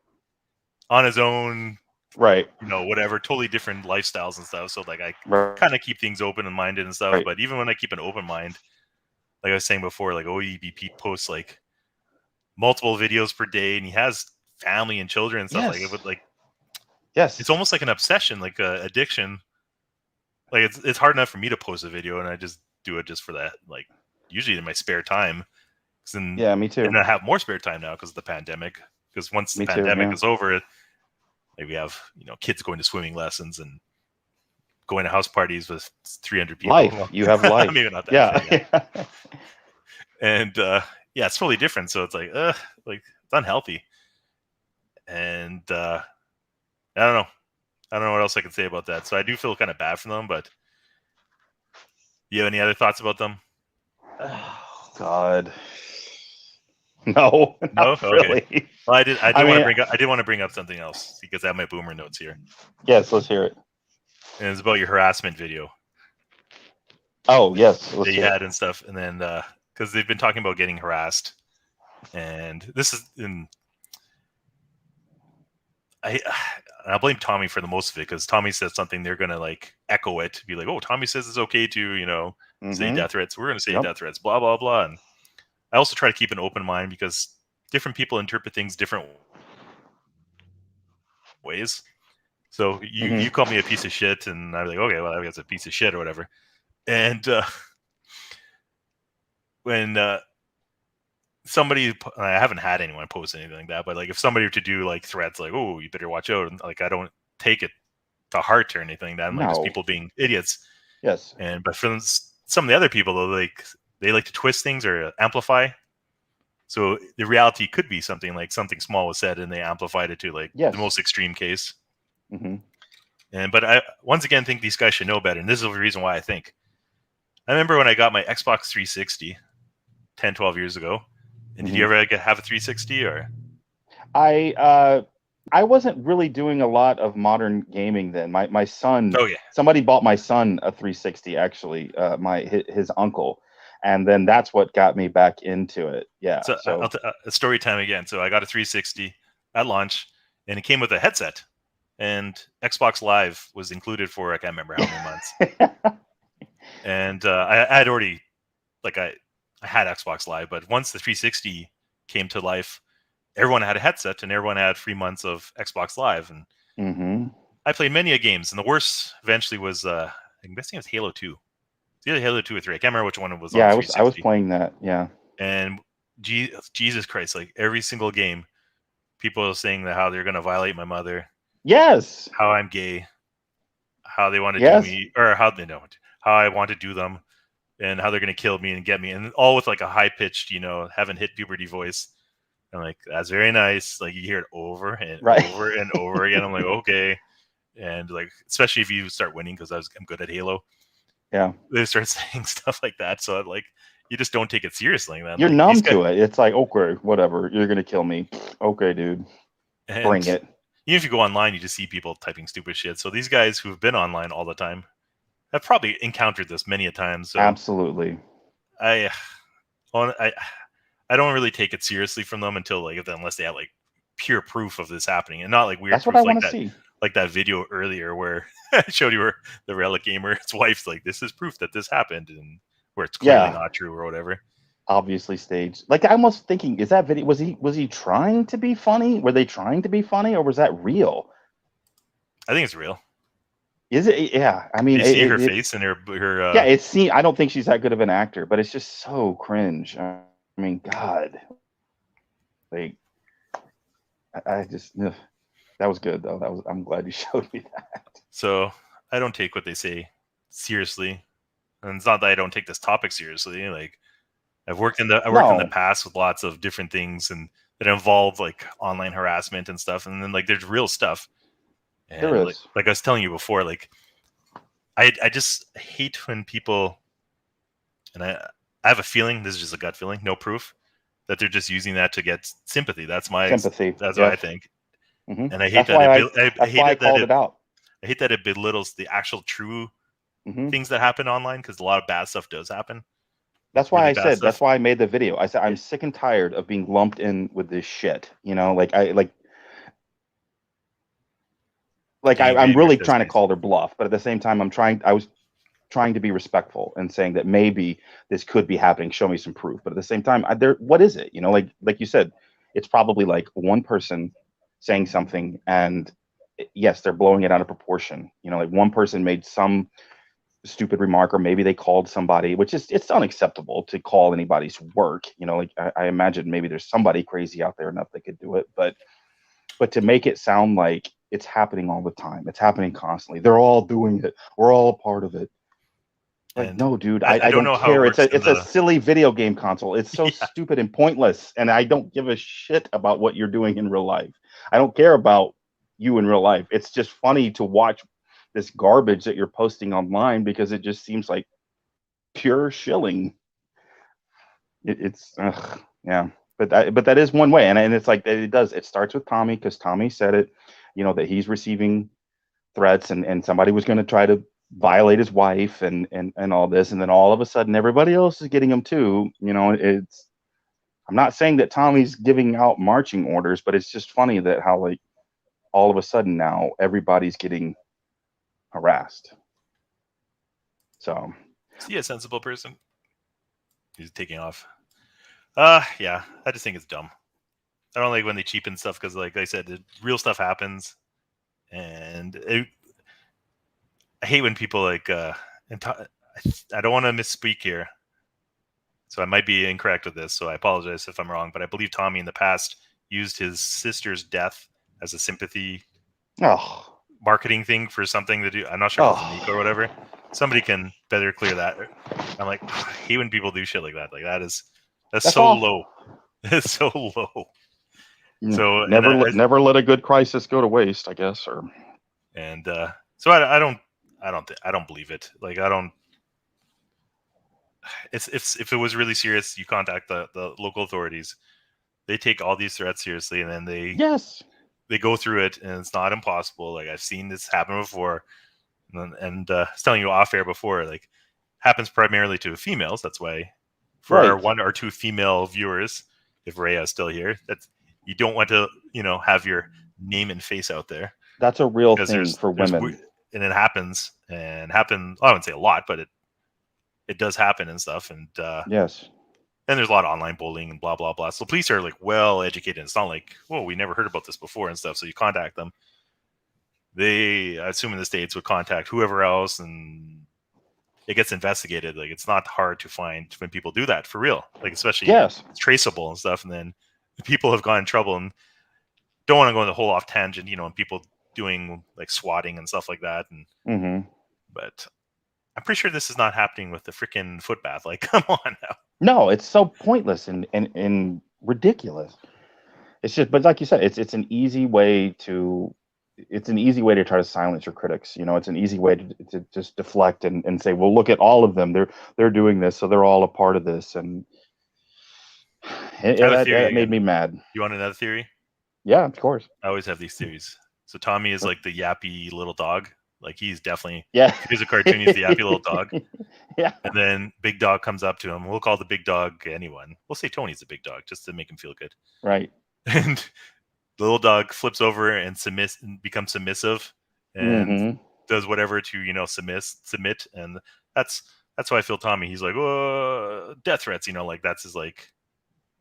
on his own, right. Whatever, totally different lifestyles and stuff. So like I Right. kind of keep things open and minded and stuff. Right. But even when I keep an open mind, like I was saying before, like OEBP posts like multiple videos per day, and he has family and children and stuff. Yes. Like it would like, Yes. it's almost like an obsession, like a addiction. Like it's hard enough for me to post a video, and I just do it just for that. Like usually in my spare time. Yeah, me too. And I have more spare time now because of the pandemic. Because once the pandemic is over, like we have kids going to swimming lessons and going to house parties with 300 people. Life. You have life. Maybe not that. Yeah. And yeah, it's totally different. So it's like it's unhealthy. And I don't know what else I can say about that. So I do feel kind of bad for them, but You have any other thoughts about them? Oh, God. No, No? not Okay. really. Well, I did I want to mean, bring up. I did want to bring up something else because I have my boomer notes here, yes, let's hear it. and it's about your harassment video Oh, yes, let's that you hear had it. and stuff. And then because they've been talking about getting harassed, and this is in. I blame Tommy for the most of it because Tommy says something, they're gonna like echo it, be like, "Oh, Tommy says it's okay to say death threats. We're gonna say Yep. death threats." Blah blah blah. And I also try to keep an open mind because different people interpret things different ways. So you call me a piece of shit, and I'm like, okay, well, I guess a piece of shit or whatever. And when somebody, I haven't had anyone post anything like that, but like if somebody were to do like threats, like, "Oh, you better watch out," and like I don't take it to heart or anything. That I'm like just No. people being idiots. Yes. And but for some of the other people, though, like they like to twist things or amplify. So the reality could be something like something small was said, and they amplified it to like Yes. the most extreme case. Mm-hmm. And but I once again think these guys should know better, and this is the reason why I think. I remember when I got my Xbox 360 10, 12 years ago. And did you ever have a 360 or? I wasn't really doing a lot of modern gaming then. My son, Oh yeah, somebody bought my son a 360 actually, his uncle, and then that's what got me back into it. Yeah. so So a story time again. So I got a 360 at launch, and it came with a headset, and Xbox Live was included for I can't remember how many months. And I had already I had Xbox Live, but once the 360 came to life, everyone had a headset and everyone had 3 months of Xbox Live, and I played many a games. And the worst eventually was I'm guessing it was Halo 2. It's either Halo 2 or 3. I can't remember which one it was on yeah, 360. I was playing that. Yeah. And Jesus Christ, like every single game, people are saying that how they're going to violate my mother, Yes. how I'm gay, how they want to Yes. do me, or how they don't, how I want to do them, and how they're going to kill me and get me, and all with like a high pitched, haven't hit puberty voice. And like that's very nice. Like you hear it over and Right. over and over again. I'm like, okay, and like especially if you start winning because I'm good at Halo. Yeah. They start saying stuff like that, so like you just don't take it seriously. Then You're like, numb to it. It's like, okay, whatever. You're gonna kill me. Okay, dude. Bring it. Even if you go online, you just see people typing stupid shit. So these guys who've been online all the time have probably encountered this many a time. So Absolutely. I don't really take it seriously from them until unless they have like pure proof of this happening, and not like weird That's proof what I like want to that. see. Like that video earlier where I showed you where the Relic Gamer's wife's like, "This is proof that this happened," and where it's clearly not true or whatever. Obviously staged. Like I'm almost thinking, is that video was he trying to be funny? Were they trying to be funny, or was that real? I think it's real. Is it? Yeah. I mean, You see her face and her yeah. I don't think she's that good of an actor, but it's just so cringe. I mean, God. Like, I just that was good though. I'm glad you showed me that. So I don't take what they say seriously, and it's not that I don't take this topic seriously. Like I worked in the past with lots of different things and that involve like online harassment and stuff, and then like there's real stuff. And There is. like I was telling you before, like I just hate when people, and I have a feeling, this is just a gut feeling, no proof, that they're just using that to get sympathy. That's my sympathy. That's what I think. Mm-hmm. And I hate I called it out. I hate that it belittles the actual true things that happen online, because a lot of bad stuff does happen. That's why that's why I made the video. I said I'm sick and tired of being lumped in with this shit. I'm really trying to call their bluff, but at the same time I was trying to be respectful and saying that maybe this could be happening. Show me some proof. But at the same time, what is it? Like you said, it's probably like one person saying something, and yes, they're blowing it out of proportion. Like one person made some stupid remark, or maybe they called somebody, which is, it's unacceptable to call anybody's work. I imagine maybe there's somebody crazy out there enough that could do it, but to make it sound like it's happening all the time, it's happening constantly, they're all doing it, we're all a part of it. Like, no, dude, I don't care. It's a silly video game console. It's so stupid and pointless, and I don't give a shit about what you're doing in real life. I don't care about you in real life. It's just funny to watch this garbage that you're posting online, because it just seems like pure shilling. It's yeah, but that is one way, and it's like it starts with Tommy, because Tommy said it, that he's receiving threats, and somebody was going to try to violate his wife, and all this, and then all of a sudden everybody else is getting them too. I'm not saying that Tommy's giving out marching orders, but it's just funny that how, like, all of a sudden now everybody's getting harassed. So Is he a sensible person? He's taking off. Yeah, I just think it's dumb. I don't like when they cheapen stuff, because, like I said, the real stuff happens, and I hate when people like. I don't want to misspeak here, so I might be incorrect with this. So I apologize if I'm wrong, but I believe Tommy in the past used his sister's death as a sympathy marketing thing for something to do. I'm not sure if it was Amico or whatever. Somebody can better clear that. I'm like, I hate when people do shit like that. Like that's so awful. low. It's so low. So never let a good crisis go to waste, I guess. So I don't believe it. Like, I don't. If it was really serious, you contact the local authorities. They take all these threats seriously, and then they go through it, and it's not impossible. Like, I've seen this happen before, and I was telling you off air before, like, happens primarily to females. That's why for our 1 or 2 female viewers, if Rhea's still here, that's, you don't want to have your name and face out there. That's a real thing for women, and it happens, I wouldn't say a lot, but it does happen and stuff. And yes. And there's a lot of online bullying and blah, blah, blah. So police are, like, well educated. It's not like, whoa, we never heard about this before and stuff. So you contact them. They, I assume in the States, would contact whoever else, and it gets investigated. Like, it's not hard to find when people do that, for real. Like, especially it's traceable and stuff. And then people have gotten in trouble, and don't want to go on the whole off tangent, and people doing, like, swatting and stuff like that. And but I'm pretty sure this is not happening with the freaking foot bath. Like, come on now. No, it's so pointless and ridiculous. It's just, but like you said, it's an easy way to try to silence your critics. It's an easy way to just deflect and say, well, look at all of them. They're doing this, so they're all a part of this, and that made me mad. You want another theory? Yeah, of course. I always have these theories. So Tommy is like the yappy little dog. Like, he's definitely, if he's a cartoon, he's the yappy little dog. Yeah. And then Big Dog comes up to him. We'll call the Big Dog anyone. We'll say Tony's the Big Dog, just to make him feel good. Right. And the little dog flips over and becomes submissive, and does whatever to submit. And that's why I feel Tommy. He's like, oh, death threats. Like, that's his, like,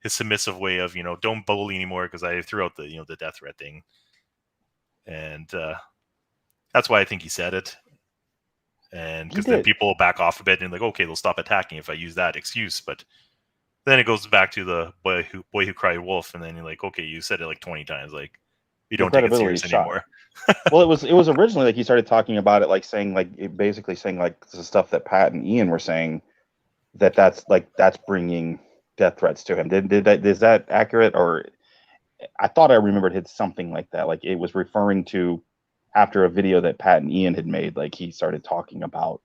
his submissive way of don't bully anymore, because I threw out the the death threat thing. And that's why I think he said it. And because then people will back off a bit and like, okay, they'll stop attacking if I use that excuse. But then it goes back to the boy who cried wolf, and then you're like, okay, you said it like 20 times, like, you don't take it serious anymore. Well, it was originally, like, he started talking about it, like, saying, like, basically saying, like, the stuff that Pat and Ian were saying, that's bringing death threats to him. Is that accurate? Or I thought I remembered it something like that. Like, it was referring to after a video that Pat and Ian had made, like, he started talking about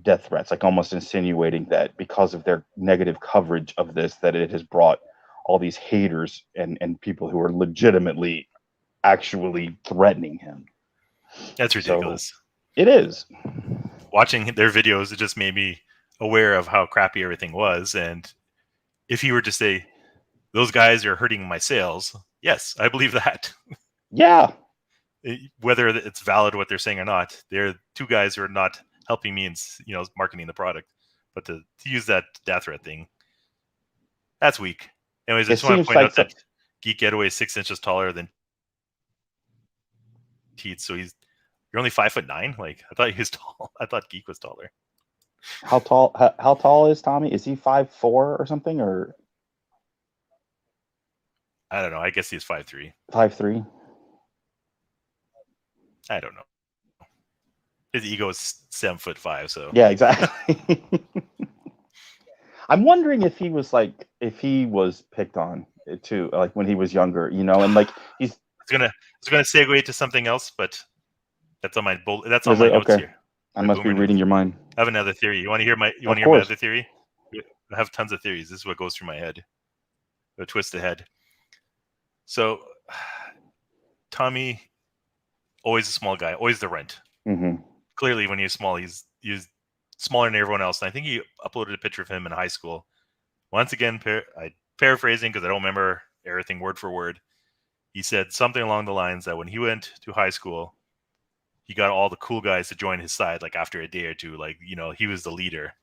death threats, like almost insinuating that because of their negative coverage of this, that it has brought all these haters and people who are legitimately actually threatening him. That's ridiculous. So, it is. Watching their videos, it just made me aware of how crappy everything was. And if he were to say, those guys are hurting my sales, yes, I believe that. Yeah. Whether it's valid what they're saying or not, they're two guys who are not helping me in marketing the product. But to use that death threat thing, that's weak. Anyways, I just want to point out that Geek Getaway is 6 inches taller than Teeth, so you're only 5'9". Like, I thought he was tall. I thought Geek was taller. How tall is Tommy? Is he 5'4" or something, or? I don't know. I guess he's 5'3". 5'3". I don't know. His ego is 7'5", so yeah, exactly. I'm wondering if he was picked on too, like when he was younger, and like he's. It's gonna segue to something else, but that's on my notes here. I must be reading your mind. I have another theory. You want to hear my? You want Of to hear my course. other theory? I have tons of theories. This is what goes through my head. A twisted head. So, Tommy, always a small guy, always the runt. Mm-hmm. Clearly, when he was small, he's smaller than everyone else. And I think he uploaded a picture of him in high school. Once again, I paraphrasing because I don't remember everything word for word. He said something along the lines that when he went to high school, he got all the cool guys to join his side. Like after a day or two, like he was the leader.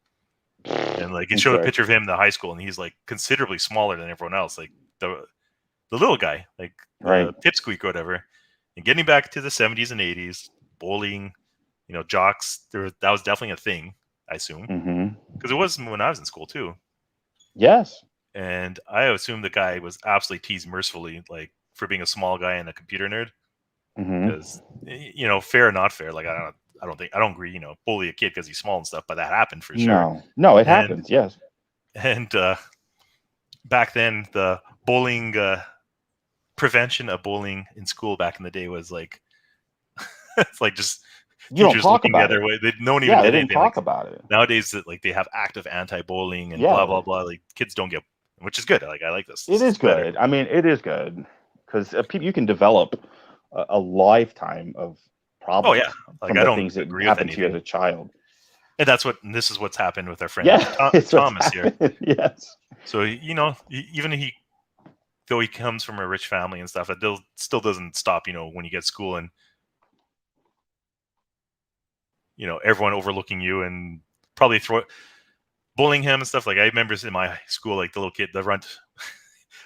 And like it showed a picture of him in the high school, and he's like considerably smaller than everyone else, like the little guy, like pipsqueak or whatever. And getting back to the 70s and 80s, bowling, jocks, that was definitely a thing, I assume, because it was when I was in school too. Yes. And I assume the guy was absolutely teased mercifully, like for being a small guy and a computer nerd. Because fair or not fair, like I don't agree, bully a kid because he's small and stuff, but that happened for sure. No, it happens. Yes. And back then, the bowling prevention of bowling in school back in the day was like it's like just you teachers don't talk looking about the it. other way. No one even they did didn't anything. talk like, about it. Nowadays, that like they have active anti-bowling and blah blah blah. Like kids don't get, which is good. Like I like this. It is good. Better. I mean, it is good because you can develop a lifetime of problems. Oh yeah, like from I the don't things that agree happened with to you anything. as a child. And this is what's happened with our friend Thomas here. Yes. So even though he comes from a rich family and stuff, it still doesn't stop. When you get to school and everyone overlooking you and probably bullying him and stuff. Like I remember in my school, like the little kid, the runt,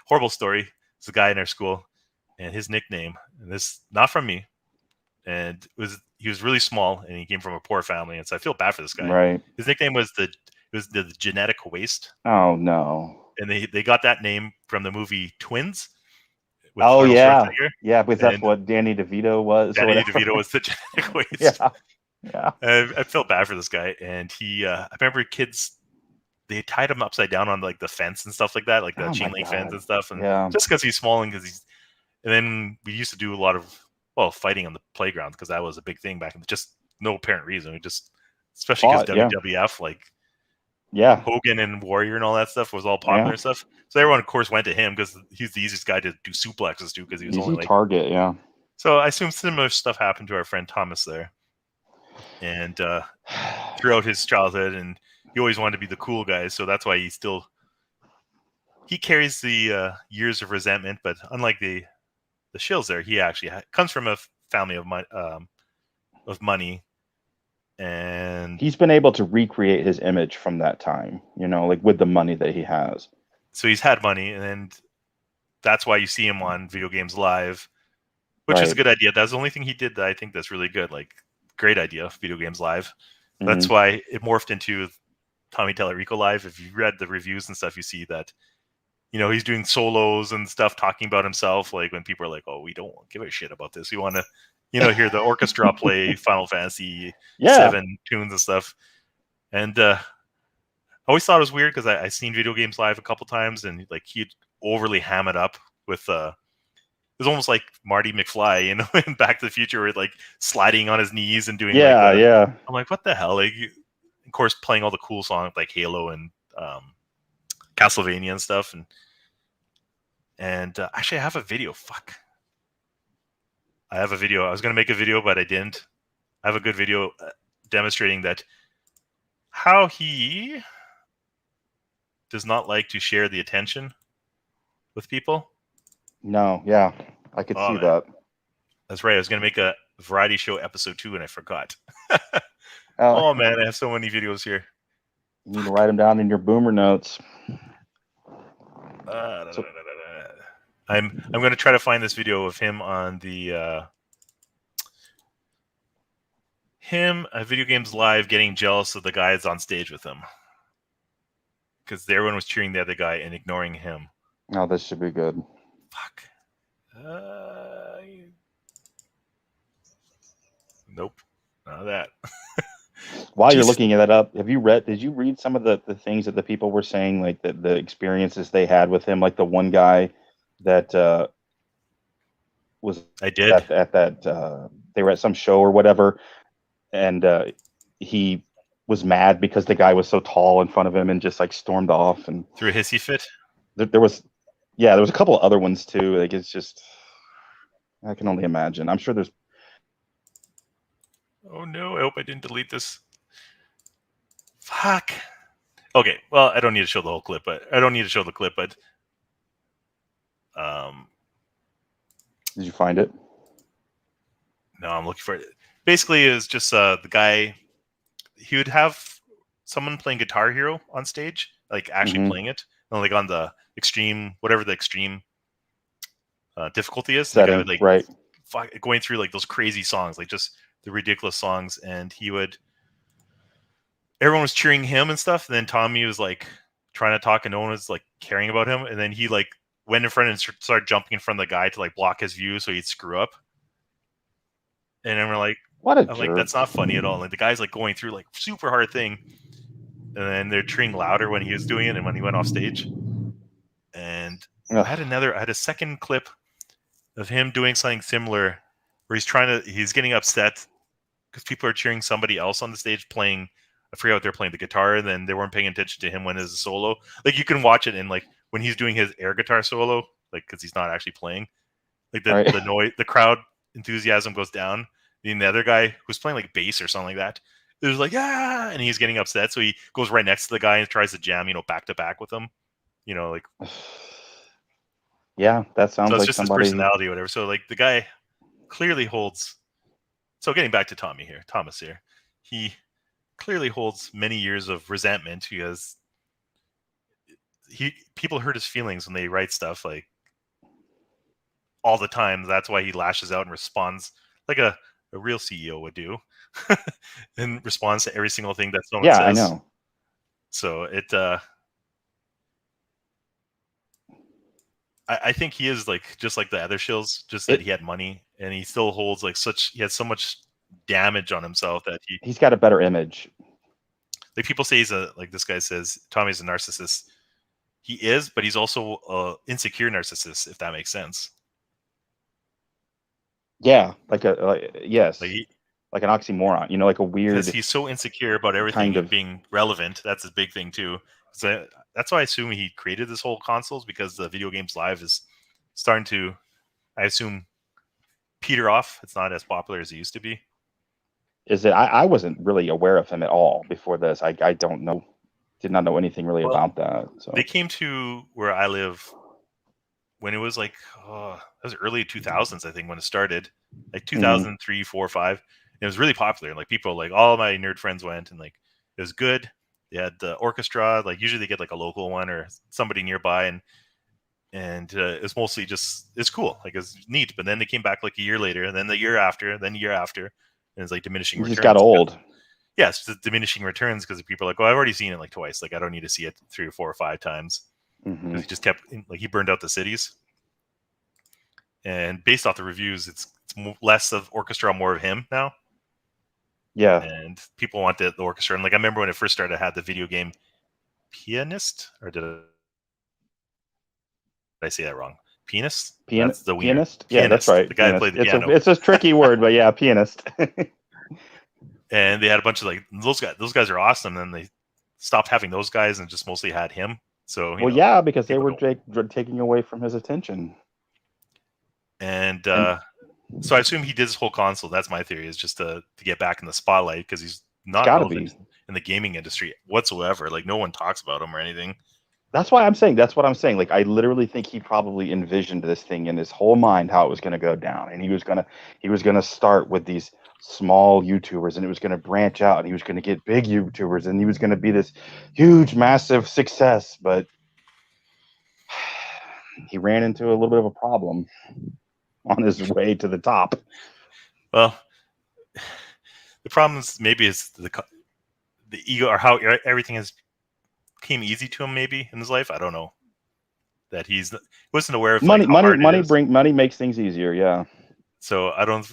horrible story. There's a guy in our school, and his nickname, and this not from me, and he was really small, and he came from a poor family, and so I feel bad for this guy. Right. His nickname was the genetic waste. Oh no. And they got that name from the movie Twins. Oh yeah, because that's what Danny DeVito was. Danny DeVito was the genetic waste. Yeah. I felt bad for this guy, and I remember kids, they tied him upside down on like the fence and stuff like that, like the chain link fence and stuff, and just because he's small and and then we used to do a lot of fighting on the playground because that was a big thing back in just no apparent reason. We just, especially because WWF, like Hogan and Warrior and all that stuff was all popular and stuff. So everyone, of course, went to him because he's the easiest guy to do suplexes to because he was only like target. Yeah. So I assume similar stuff happened to our friend Thomas there. And throughout his childhood, and he always wanted to be the cool guy, so that's why he carries the years of resentment. But unlike the Shills, there he actually comes from a family of money, and he's been able to recreate his image from that time. Like with the money that he has. So he's had money, and that's why you see him on Video Games Live, which is a good idea. That's the only thing he did that I think that's really good. Like. Great idea, Video Games Live. That's why it morphed into Tommy Tallarico Live. If you read the reviews and stuff, you see that, he's doing solos and stuff, talking about himself. Like when people are like, "Oh, we don't give a shit about this. We want to, hear the orchestra play Final Fantasy 7 tunes and stuff." And I always thought it was weird because I seen Video Games Live a couple times, and like he'd overly ham it up with it was almost like Marty McFly, in Back to the Future, where like sliding on his knees and doing I'm like, what the hell? Like, of course, playing all the cool songs like Halo and Castlevania and stuff, and actually, I have a video. Fuck, I have a video. I was gonna make a video, but I didn't. I have a good video demonstrating that how he does not like to share the attention with people. No, I could see that. That's right. I was going to make a variety show episode 2, and I forgot. Oh man, I have so many videos here. You need to write them down in your boomer notes. I'm going to try to find this video of him on the Video Games Live getting jealous of the guys on stage with him because everyone was cheering the other guy and ignoring him. Oh, this should be good. Fuck. Nope. None of that. While you're looking that up, did you read some of the things that the people were saying, like the experiences they had with him? Like the one guy that was I did at that they were at some show or whatever, and he was mad because the guy was so tall in front of him and just like stormed off. And Through a hissy fit. there was a couple of other ones too. Like it's just, I can only imagine. I'm sure there's. Oh no! I hope I didn't delete this. Fuck. Okay. Well, I don't need to show the whole clip, but I don't need to show the clip, but Did you find it? no, I'm looking for it. Basically, it was just the guy. He would have someone playing Guitar Hero on stage, like actually playing it, and like on the extreme, whatever the extreme difficulty is. The guy would, like, right. going through like those crazy songs, like just the ridiculous songs, and he would. Everyone was cheering him and stuff. And then Tommy was like trying to talk, and no one was like caring about him. And then he like went in front and started jumping in front of the guy to like block his view, so he'd screw up. And then we're like, What a I'm jerk. like, that's not funny at all. Like the guy's like going through like super hard thing, and then they're cheering louder when he was doing it and when he went off stage. And I had a second clip of him doing something similar, where he's getting upset because people are cheering somebody else on the stage playing. I forget what they're playing, the guitar, and then they weren't paying attention to him when it's a solo. Like you can watch it, and like when he's doing his air guitar solo, like because he's not actually playing, like the noise, the crowd enthusiasm goes down. And the other guy who's playing like bass or something like that, it was like, yeah, and he's getting upset, so he goes right next to the guy and tries to jam, back to back with him, like. Yeah, that sounds So it's like just somebody. his personality or whatever. So like the guy clearly holds. So getting back to Thomas here, he clearly holds many years of resentment because people hurt his feelings when they write stuff like all the time. That's why he lashes out and responds like a real CEO would do, and responds to every single thing that someone says. I know. So it. I think he is like just like the other Shills, just that he had money and he still holds like he has so much damage on himself that he's got a better image. Like people say like this guy says Tommy's a narcissist. He is, but he's also a insecure narcissist, if that makes sense. Yeah, yes, like an oxymoron. Like a weird. Because he's so insecure about everything being relevant. That's his big thing too. So that's why I assume he created this whole consoles, because the video games live is starting to, I assume, peter off. It's not as popular as it used to be. Is it? I wasn't really aware of him at all before this. I don't know. Did not know anything really about that. So they came to where I live when it was like, it was early 2000s, I think, when it started, like 2003, 4, 5. It was really popular. Like people, like all my nerd friends went, and like it was good. They had the orchestra. Like usually they get like a local one or somebody nearby, and it's mostly just, it's cool. Like it's neat. But then they came back like a year later, and then the year after, then the year after, and it's like diminishing returns. Just got old. Yeah, it's just diminishing returns because people are like, well, I've already seen it like twice. Like I don't need to see it 3 or 4 or 5 times. Because he just kept, like, he burned out the cities. And based off the reviews, it's less of orchestra, more of him now. Yeah. And people want the orchestra. And like I remember when it first started, I had the video game Pianist, or did I say that wrong? Pianist? Pianist? The pianist? Yeah, that's right. The guy who played the piano. It's a tricky word, but yeah, pianist. And they had a bunch of like those guys are awesome. And then they stopped having those guys and just mostly had him. So yeah, because they were taking away from his attention. And so I assume he did this whole console. That's my theory, is just to get back in the spotlight, because he's not relevant in the gaming industry whatsoever. Like no one talks about him or anything. That's what I'm saying. Like I literally think he probably envisioned this thing in his whole mind, how it was going to go down, and he was gonna start with these small YouTubers, and it was going to branch out, and he was going to get big YouTubers, and he was going to be this huge, massive success. But he ran into a little bit of a problem on his way to the top. Well, the problem is maybe is the ego, or how everything came easy to him maybe in his life. I don't know. That he wasn't aware of money makes things easier. Yeah. So I don't.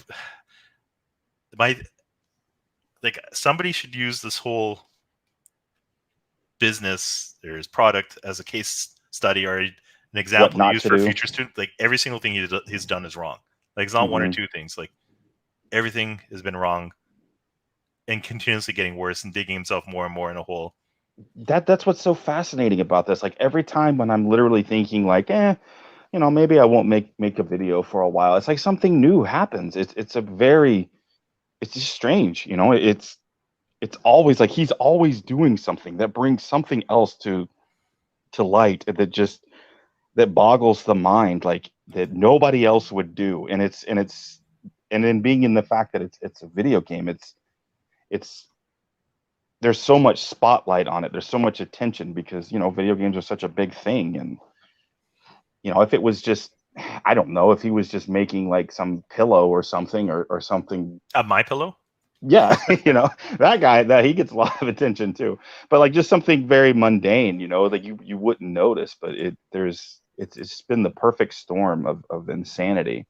Somebody should use this whole business or his product as a case study or an example to use for future students. Like every single thing he's done is wrong. Like it's not one or two things. Like everything has been wrong. and continuously getting worse and digging himself more and more in a hole. That's what's so fascinating about this. Like every time when I'm literally thinking like, maybe I won't make a video for a while. It's like something new happens. It's just strange, it's always like he's always doing something that brings something else to light that boggles the mind, like that nobody else would do. And then being in the fact that it's a video game, it's there's so much spotlight on it. There's so much attention because, video games are such a big thing. And, if it was just, I don't know, if he was just making like some pillow or something or something. My Pillow? Yeah. That guy, that he gets a lot of attention too, but like just something very mundane, that you wouldn't notice, but it's been the perfect storm of insanity.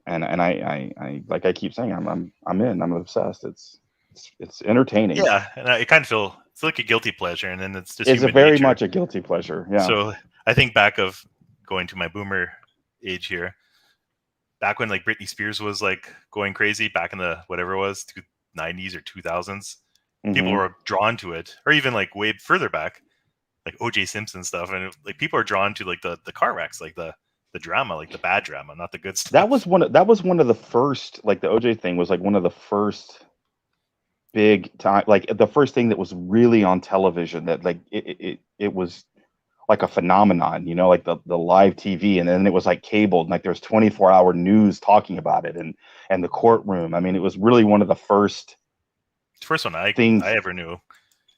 And I like I keep saying, I'm obsessed. It's entertaining. Yeah, and I kind of feel it's like a guilty pleasure, and then it's just It's human very nature. much a guilty pleasure. Yeah. So I think back of going to my boomer age here, back when like Britney Spears was like going crazy back in the whatever it was 90s or 2000s, people were drawn to it, or even like way further back, like O.J. Simpson stuff, and like people are drawn to like the car wrecks, like the drama, like the bad drama, not the good stuff. That was one of the first, like the OJ thing was like one of the first big time, like the first thing that was really on television that like it was like a phenomenon, like the live TV, and then it was like cabled, and like there was 24-hour news talking about it, and the courtroom. I mean, it was really one of the first one I ever knew.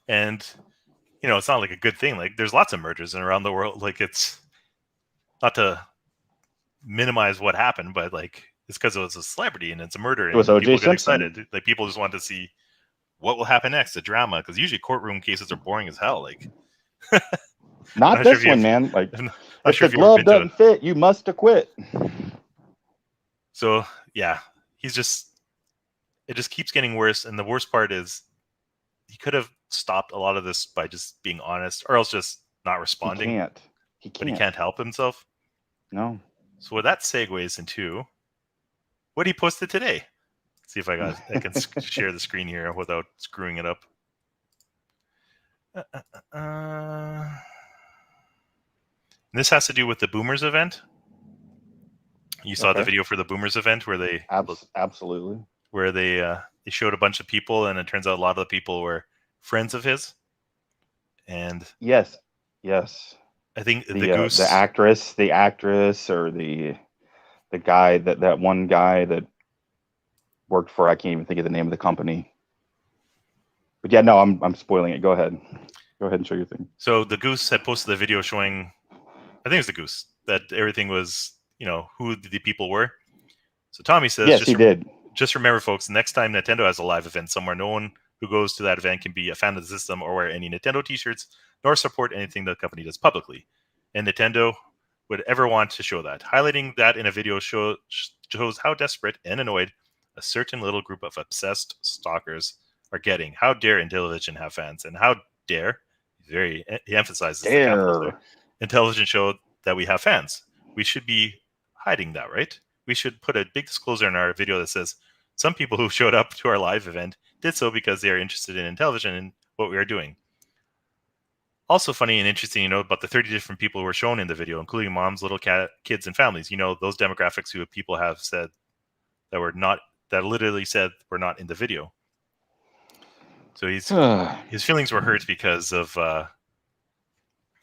And it's not like a good thing. Like there's lots of murders around the world. Like it's not to minimize what happened, but like it's because it was a celebrity and it's a murder. And it was O.J. people get Simpson. excited. Like people just want to see what will happen next, the drama, because usually courtroom cases are boring as hell. Like not this one, man. Like if the glove doesn't fit, you must acquit. So yeah, it just keeps getting worse, and the worst part is he could have stopped a lot of this by just being honest, or else just not responding. He can't. But he can't help himself. No. So what that segues into what he posted today. Let's see if I can share the screen here without screwing it up. This has to do with the Boomers event. You saw the video for the Boomers event where they absolutely where they showed a bunch of people, and it turns out a lot of the people were friends of his. And yes, I think the Goose, the actress, or the guy that one guy that worked for, I can't even think of the name of the company. But yeah, no, I'm spoiling it. Go ahead and show your thing. So the Goose had posted a video showing, I think it was the Goose, that everything was, who the people were. So Tommy says, yes, he did. Just remember, folks, next time Nintendo has a live event somewhere, no one who goes to that event can be a fan of the system or wear any Nintendo t-shirts, nor support anything the company does publicly. And Nintendo would ever want to show that. Highlighting that in a video shows how desperate and annoyed a certain little group of obsessed stalkers are getting. How dare Intellivision have fans? And how dare, he emphasizes the capital there, Intellivision show that we have fans. We should be hiding that, right? We should put a big disclosure in our video that says some people who showed up to our live event did so because they are interested in Intellivision and what we are doing. Also funny and interesting, about the 30 different people who were shown in the video, including moms, little kids, and families. Those demographics who people have said that literally said were not in the video. So his feelings were hurt because of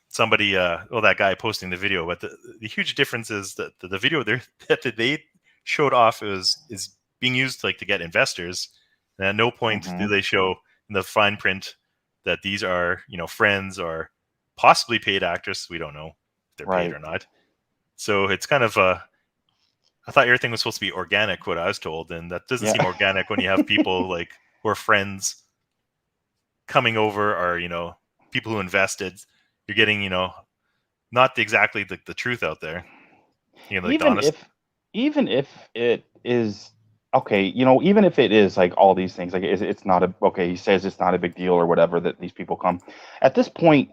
somebody, that guy posting the video. But the huge difference is that the video that they showed off is being used to get investors. And at no point do they show in the fine print that these are, friends or possibly paid actors. We don't know if they're paid or not. So it's kind of I thought everything was supposed to be organic, what I was told, and that doesn't seem organic when you have people who are friends coming over, or people who invested. You're getting not exactly the truth out there. Even if it is okay, even if it is all these things, it's not he says it's not a big deal or whatever that these people come. At this point,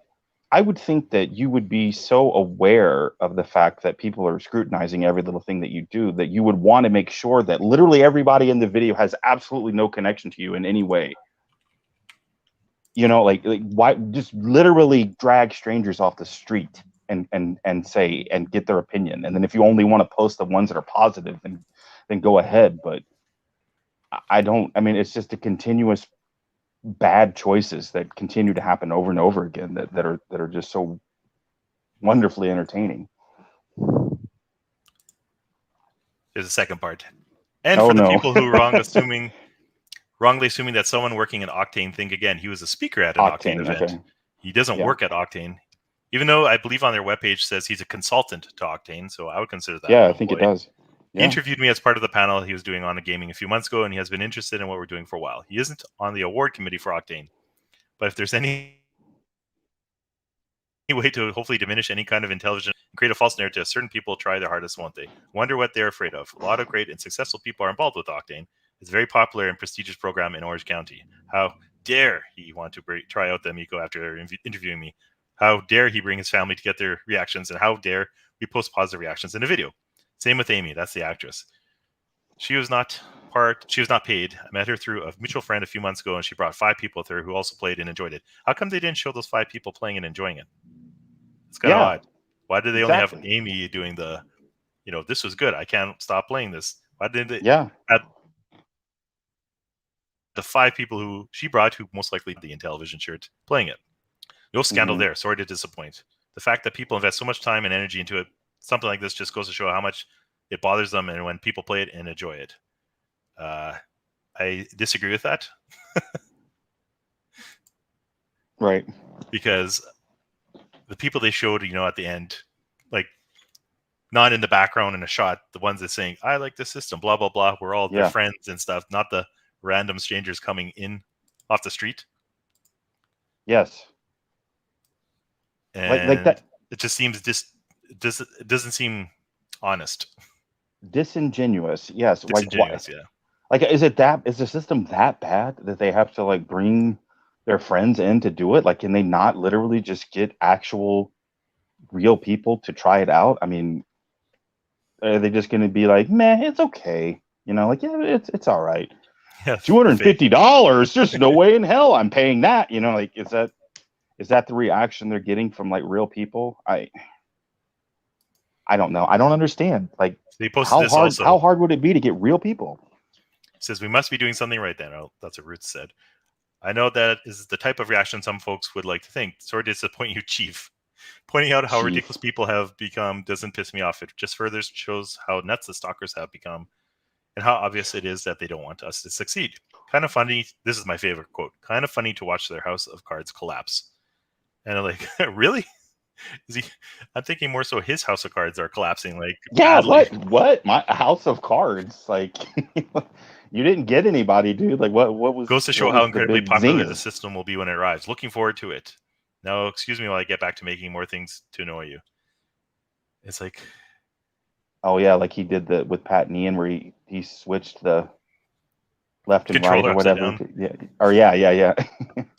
I would think that you would be so aware of the fact that people are scrutinizing every little thing that you do that you would want to make sure that literally everybody in the video has absolutely no connection to you in any way. You know, like why just literally drag strangers off the street and say and get their opinion, and then if you only want to post the ones that are positive, then go ahead. But I don't. I mean, it's just a continuous bad choices that continue to happen over and over again that are just so wonderfully entertaining. There's a second part. And Oh, for the no. people who wrongly assuming that someone working in Octane, think again, he was a speaker at an Octane event. Okay. He doesn't Yeah. work at Octane, even though I believe on their webpage says he's a consultant to Octane, so I would consider that. Yeah, I think it does. He Yeah. interviewed me as part of the panel he was doing on gaming a few months ago, and he has been interested in what we're doing for a while. He isn't on the award committee for Octane, but if there's any way to hopefully diminish any kind of Intellivision and create a false narrative, certain people try their hardest, won't they? Wonder what they're afraid of. A lot of great and successful people are involved with Octane. It's a very popular and prestigious program in Orange County. How dare he want to try out the Amico after interviewing me? How dare he bring his family to get their reactions? And how dare we post positive reactions in a video? Same with Amy. That's the actress. She was not paid. I met her through a mutual friend a few months ago, and she brought 5 people with her who also played and enjoyed it. How come they didn't show those 5 people playing and enjoying it? It's kind of odd. Why did they only have Amy doing the, this was good, I can't stop playing this? Why didn't they have the 5 people who she brought, who most likely the Intellivision shirt, playing it? No scandal there. Sorry to disappoint. The fact that people invest so much time and energy into it, something like this just goes to show how much it bothers them, and when people play it and enjoy it. I disagree with that. Right. Because the people they showed, at the end, like, not in the background in a shot, the ones that saying, I like the system, blah, blah, blah, we're all their friends and stuff, not the random strangers coming in off the street. Yes. And like that. It just seems it doesn't seem honest. Disingenuous. Yes. Disingenuous, yeah. Like, is the system that bad that they have to like bring their friends in to do it? Like, can they not literally just get actual real people to try it out? I mean, are they just going to be like, meh, it's okay. Like, yeah, it's all right. Yeah, $250. There's no way in hell I'm paying that. Like, is that the reaction they're getting from like real people? I don't know. I don't understand. Like, they posted how hard would it be to get real people? It says we must be doing something right then. Oh, that's what Ruth said. I know that is the type of reaction some folks would like to think. Sorry to disappoint you, Chief. Pointing out how ridiculous people have become doesn't piss me off. It just further shows how nuts the stalkers have become and how obvious it is that they don't want us to succeed. Kind of funny. This is my favorite quote. Kind of funny to watch their house of cards collapse. And I'm like, really? I'm thinking more so his house of cards are collapsing. Like, yeah, badly. what? My house of cards? Like, you didn't get anybody, dude. Like, what was? Goes to show how incredibly popular the system will be when it arrives. Looking forward to it. Now, excuse me while I get back to making more things to annoy you. It's like, oh yeah, like he did with Pat and Ian, where he switched the left and right or whatever. Yeah, or yeah.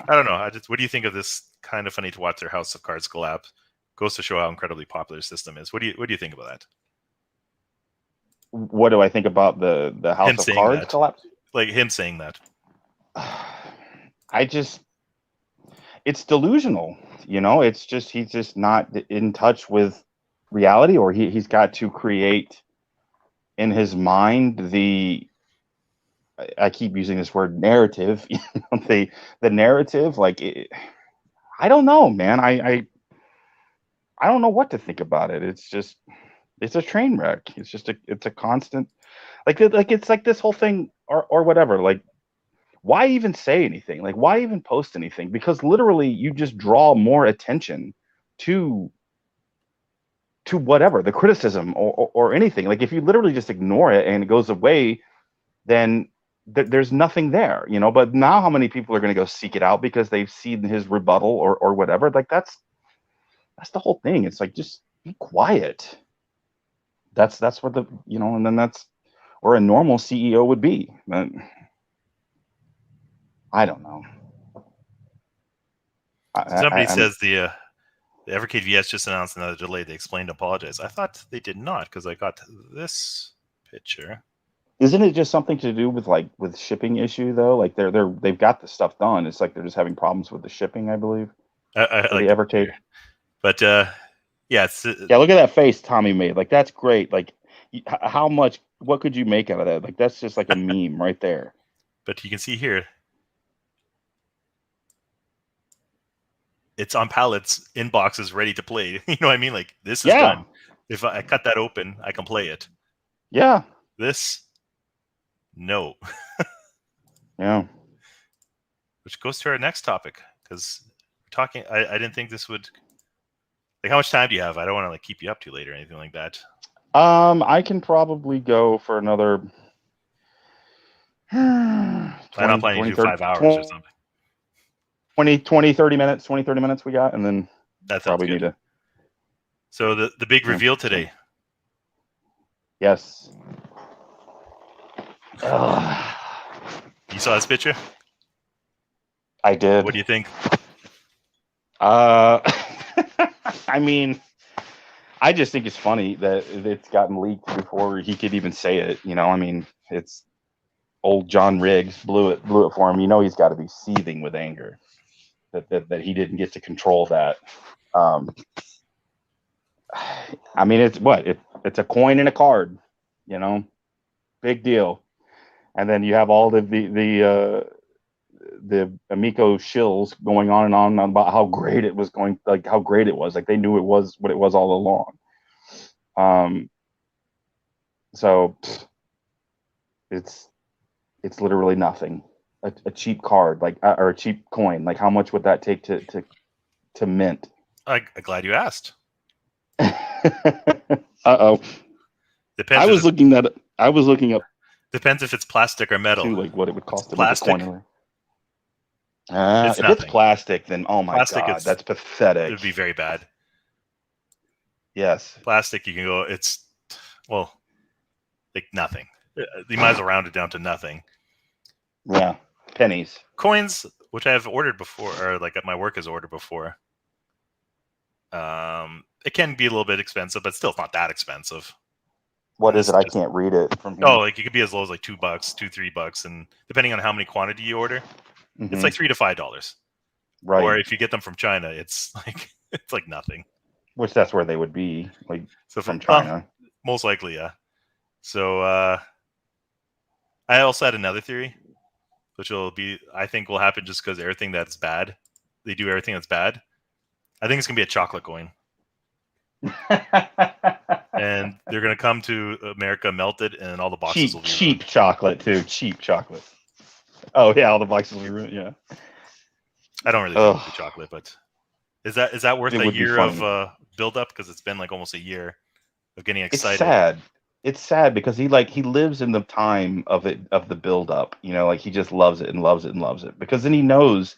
I don't know. What do you think of this? Kind of funny to watch their house of cards collapse. Goes to show how incredibly popular the system is. What do you think about that? What do I think about the house of cards collapse? Like him saying that. It's delusional. It's just he's just not in touch with reality, or he's got to create in his mind I keep using this word narrative. The narrative, like I don't know, man. I don't know what to think about it. It's a train wreck. It's a constant, it's like this whole thing or whatever. Like, why even say anything? Like, why even post anything? Because literally you just draw more attention to whatever, the criticism or anything. Like, if you literally just ignore it and it goes away, then there's nothing there, but now how many people are going to go seek it out because they've seen his rebuttal or whatever? Like, that's the whole thing. It's like, just be quiet. That's where and then that's where a normal CEO would be. But I don't know. Somebody says The Evercade VS just announced another delay. They explained to apologize. I thought they did not because I got this picture. Isn't it just something to do with with shipping issue though? Like they've got the stuff done. It's like they're just having problems with the shipping, I believe. I For like the Evercade. But yeah, it's, Yeah, look at that face Tommy made. Like that's great. Like how much? What could you make out of that? Like that's just like a meme right there. but you can see here, it's on pallets in boxes, ready to play. You know what I mean? Like this is done. If I cut that open, I can play it. Yeah. This, no. Yeah. Which goes to our next topic because talking. I didn't think this would. Like, how much time do you have? I don't want to like keep you up too late or anything like that. I can probably go for another 20, I'm not planning to do 5 hours 20, or something. 30 minutes, 20, 30 minutes we got, and then That sounds probably good. need to. So the big reveal today. Yes. You saw this picture? I did. What do you think? I mean, I just think it's funny that it's gotten leaked before he could even say it. You know, I mean, it's old John Riggs blew it for him. You know, he's got to be seething with anger that he didn't get to control that. I mean, it's it's a coin and a card, you know, big deal. And then you have all the Amico shills going on and on about how great it was going, like how great it was. Like they knew it was what it was all along. So it's literally nothing. A cheap card, like or a cheap coin. Like how much would that take to mint? I'm glad you asked. Uh-oh. Depends. I was looking up Depends if it's plastic or metal. too, like what it would cost to Plastic. make a coin. It's If nothing. it's plastic, then oh my Plastic, god, that's pathetic. It would be very bad. Yes. Plastic, you can go. It's like nothing. You might as well round it down to nothing. Yeah, pennies. Coins, which I have ordered before, or like at my work has ordered before. It can be a little bit expensive, but still, it's not that expensive. What is it? I can't read it from here. Oh, like it could be as low as like $2, $2-3, and depending on how many quantity you order, it's like $3 to $5. Right. Or if you get them from China, it's like nothing. Which that's where they would be, like So from China. Most likely, yeah. So I also had another theory, which I think will happen just because everything that's bad, they do everything that's bad. I think it's gonna be a chocolate coin. And they're gonna come to America melted, and all the boxes will be cheap chocolate too. Cheap chocolate. Oh yeah, all the boxes will be ruined. Yeah. I don't really think it'll be chocolate, but is that worth a year of build up? Because it's been like almost a year of getting excited. It's sad. It's sad because he lives in the time of the build up. You know, like he just loves it and loves it and loves it because then he knows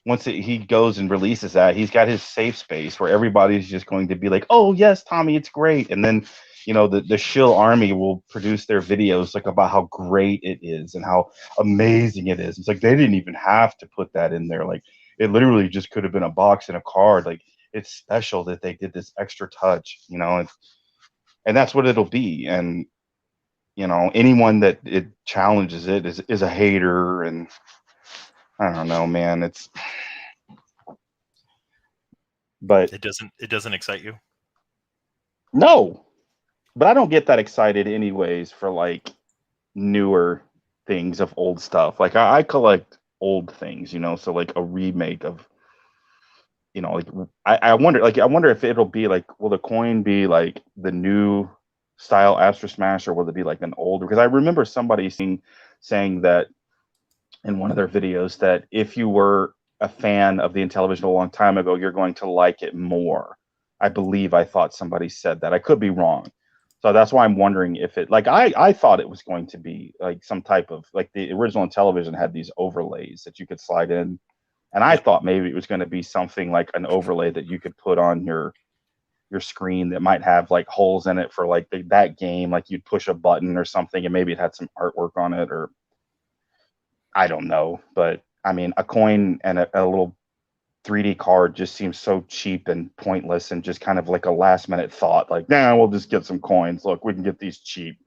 once he goes and releases that, he's got his safe space where everybody's just going to be like, oh yes, Tommy, it's great. And then, you know, the shill army will produce their videos like about how great it is and how amazing it is. It's like they didn't even have to put that in there. Like it literally just could have been a box and a card. Like it's special that they did this extra touch, you know, and that's what it'll be. And, you know, anyone that it challenges it is a hater. And I don't know, man. But it doesn't excite you. No, but I don't get that excited anyways for like newer things of old stuff. Like I collect old things, you know, so like a remake of, you know, like I wonder if it'll be like, will the coin be like the new style Astro Smash or will it be like an older? Because I remember somebody saying that in one of their videos that if you were a fan of the Intellivision a long time ago, you're going to like it more. I believe I thought somebody said that. I could be wrong. So that's why I'm wondering if it, like, I thought it was going to be like some type of, like the original Intellivision had these overlays that you could slide in. And I thought maybe it was going to be something like an overlay that you could put on your screen that might have like holes in it for like that game. Like you'd push a button or something and maybe it had some artwork on it, or I don't know. But I mean, a coin and a little 3D card just seems so cheap and pointless, and just kind of like a last minute thought, like, nah, we'll just get some coins. Look, we can get these cheap.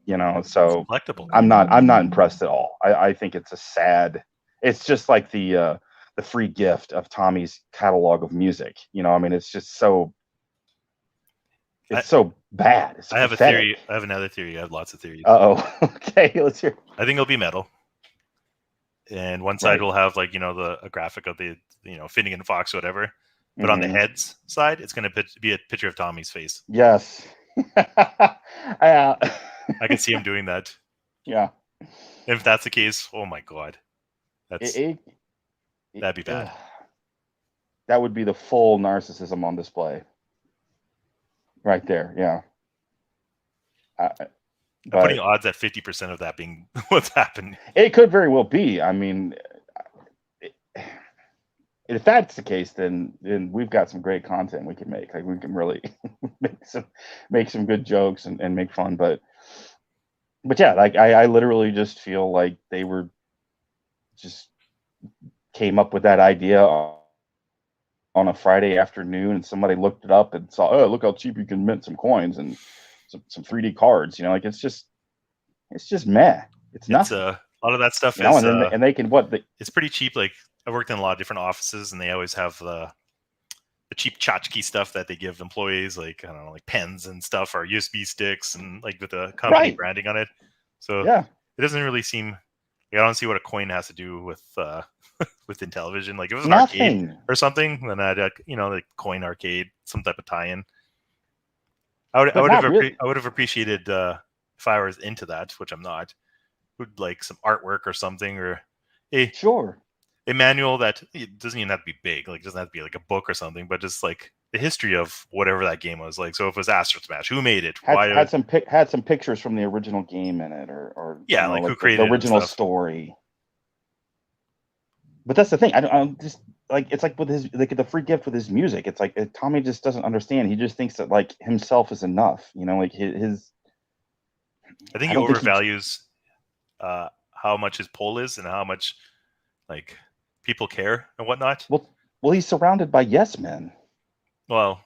So Collectible. I'm not impressed at all. I think it's a sad. It's just like the free gift of Tommy's catalog of music. I mean, it's just so. It's so bad. It's I have pathetic. a theory. I have another theory. I have lots of theories. Okay, let's hear. I think it'll be metal, and one side will have like a graphic of the Finnegan Fox or whatever, but on the heads side, it's going to be a picture of Tommy's face. Yes. I can see him doing that. Yeah. And if that's the case, oh my god, that'd be bad. That would be the full narcissism on display. Right there, yeah. I'm putting odds at 50% of that being what's happened. It could very well be. I mean, if that's the case, then we've got some great content we can make. Like, we can really make some good jokes and make fun. But yeah, like I literally just feel like they just came up with that idea on a Friday afternoon, and somebody looked it up and saw, oh, look how cheap you can mint some coins and some 3D cards. Like it's just meh. It's nothing. A lot of that stuff is, and they can it's pretty cheap. Like, I worked in a lot of different offices, and they always have the cheap tchotchke stuff that they give employees, like, I don't know, like pens and stuff, or USB sticks, and like with the company branding on it. So yeah, it doesn't really seem. Like, I don't see what a coin has to do with with Intellivision. Like, if it was an nothing. arcade or something, then I'd like coin arcade, some type of tie-in. I would have appreciated if I was into that, which I'm not. Would like some artwork or something, or a manual that it doesn't even have to be big. Like, it doesn't have to be like a book or something, but just like the history of whatever that game was. Like, so if it was Astro Smash, who made it? Had some pictures from the original game in it, or like who created the original story. But that's the thing. I don't just like, it's like with his, like, the free gift with his music. It's like Tommy just doesn't understand. He just thinks that like himself is enough. Like his. I think he overvalues how much his poll is and how much like people care and whatnot. Well, he's surrounded by yes men. Well,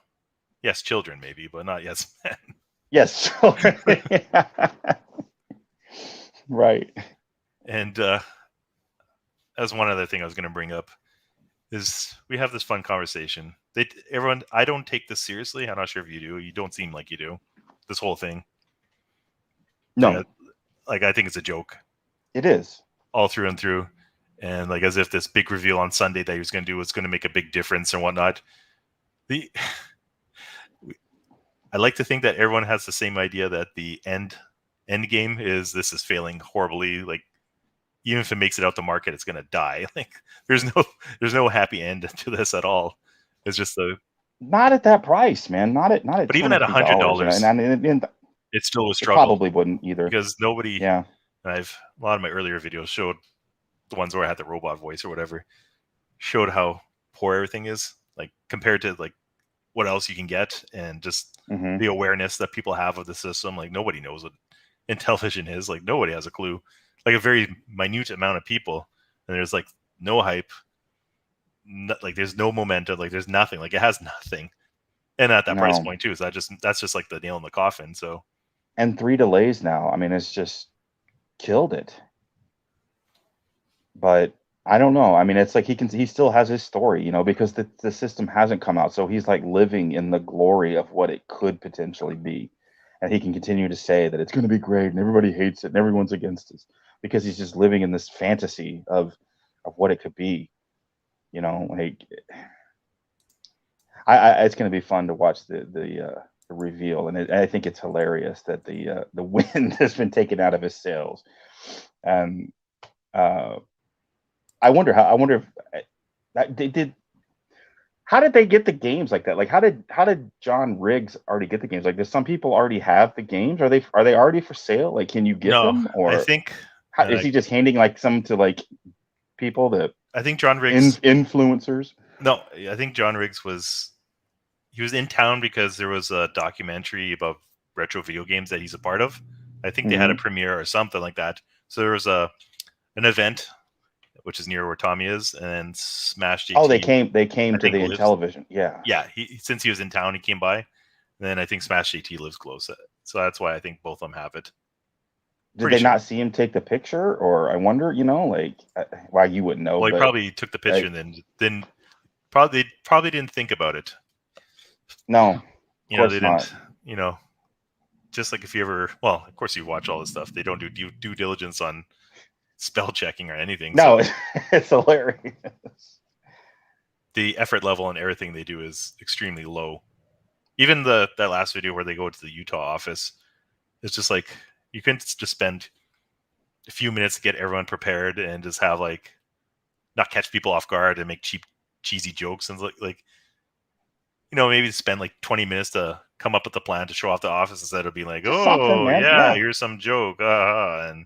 yes, children maybe, but not yes men. Yes, children. Right. And as one other thing I was going to bring up is we have this fun conversation. Everyone, I don't take this seriously. I'm not sure if you do. You don't seem like you do. This whole thing. No. Like, I think it's a joke. It is. All through and through. And like, as if this big reveal on Sunday that he was going to do was going to make a big difference and whatnot. I like to think that everyone has the same idea that the end game is this is failing horribly. Like, even if it makes it out the market, it's going to die. Like, there's no happy end to this at all. It's just not at that price, man. Not at. But even at $100, and it still was struggle. Probably wouldn't either, because nobody. Yeah. And a lot of my earlier videos showed the ones where I had the robot voice or whatever, showed how poor everything is, like, compared to like what else you can get, and just the awareness that people have of the system. Like, nobody knows what Intellivision is. Like, nobody has a clue. Like, a very minute amount of people, and there's like no hype, like there's no momentum, like there's nothing, like it has nothing, and at that price point too. So that's just like the nail in the coffin. So, and 3 delays now. I mean, it's just killed it. But I don't know. I mean, it's like he still has his story, because the system hasn't come out, so he's like living in the glory of what it could potentially be, and he can continue to say that it's going to be great and everybody hates it and everyone's against us, because he's just living in this fantasy of what it could be. Like, it's going to be fun to watch the reveal, and I think it's hilarious that the wind has been taken out of his sails, and I wonder if that they did. How did they get the games like that? Like, how did John Riggs already get the games? Like, do some people already have the games? Are they already for sale? Like, can you get them? Or I think is he just handing like some to like people that I think John Riggs influencers? No, I think John Riggs was in town because there was a documentary about retro video games that he's a part of. I think they had a premiere or something like that. So there was an event which is near where Tommy is, and Smash GT. Oh, they came to the lives- Intellivision. Yeah. Yeah, since he was in town, he came by. Then I think Smash GT lives close, so that's why I think both of them have it. Did Pretty they sure. not see him take the picture, or I wonder, like, why you wouldn't know? Well, he but probably took the picture and then probably didn't think about it. no, You know, of they course didn't. not. You know, just like if you ever, well, of course you watch all this stuff. They don't do due diligence on spell checking or anything. No, So it's hilarious. the effort level and everything they do is extremely low. Even that last video where they go to the Utah office, it's just like you can just spend a few minutes to get everyone prepared and just have like not catch people off guard and make cheesy jokes and like maybe spend like 20 minutes to come up with a plan to show off the office instead of being like, Just something, man. yeah, here's some joke, and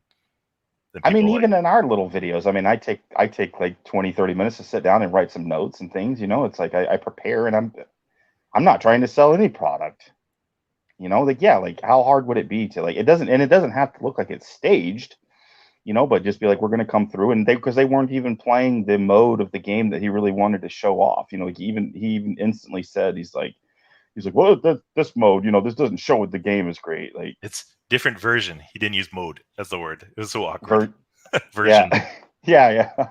then I mean, people even in our little videos, I mean, I take like 20, 30 minutes to sit down and write some notes and things. It's like I prepare, and I'm not trying to sell any product. Like, yeah, like how hard would it be to, like, it doesn't have to look like it's staged, but just be like, we're going to come through, and because they weren't even playing the mode of the game that he really wanted to show off. Like he even instantly said, he's like, well, this mode, this doesn't show what the game is great. Like, it's different version. He didn't use mode as the word. It was so awkward. version. Yeah. yeah.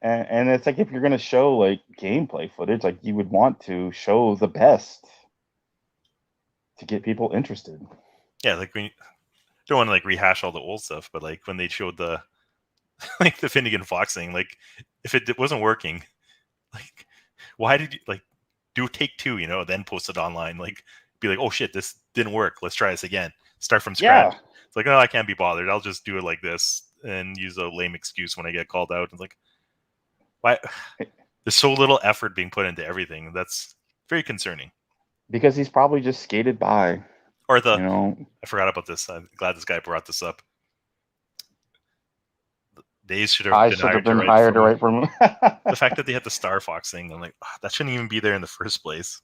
And it's like, if you're going to show like gameplay footage, like you would want to show the best to get people interested. Yeah, like when you don't want to like rehash all the old stuff, but like when they showed the like the Finnegan Fox thing, like if it wasn't working, like why did you like do take two, then post it online, like be like, oh shit, this didn't work, let's try this again, start from scratch. Yeah. It's like, no, I can't be bothered, I'll just do it like this and use a lame excuse when I get called out. It's like, why there's so little effort being put into everything. That's very concerning. Because he's probably just skated by. Or I forgot about this. I'm glad this guy brought this up. Dayzed should have been hired to write for him. The fact that they had the Star Fox thing, I'm like, that shouldn't even be there in the first place.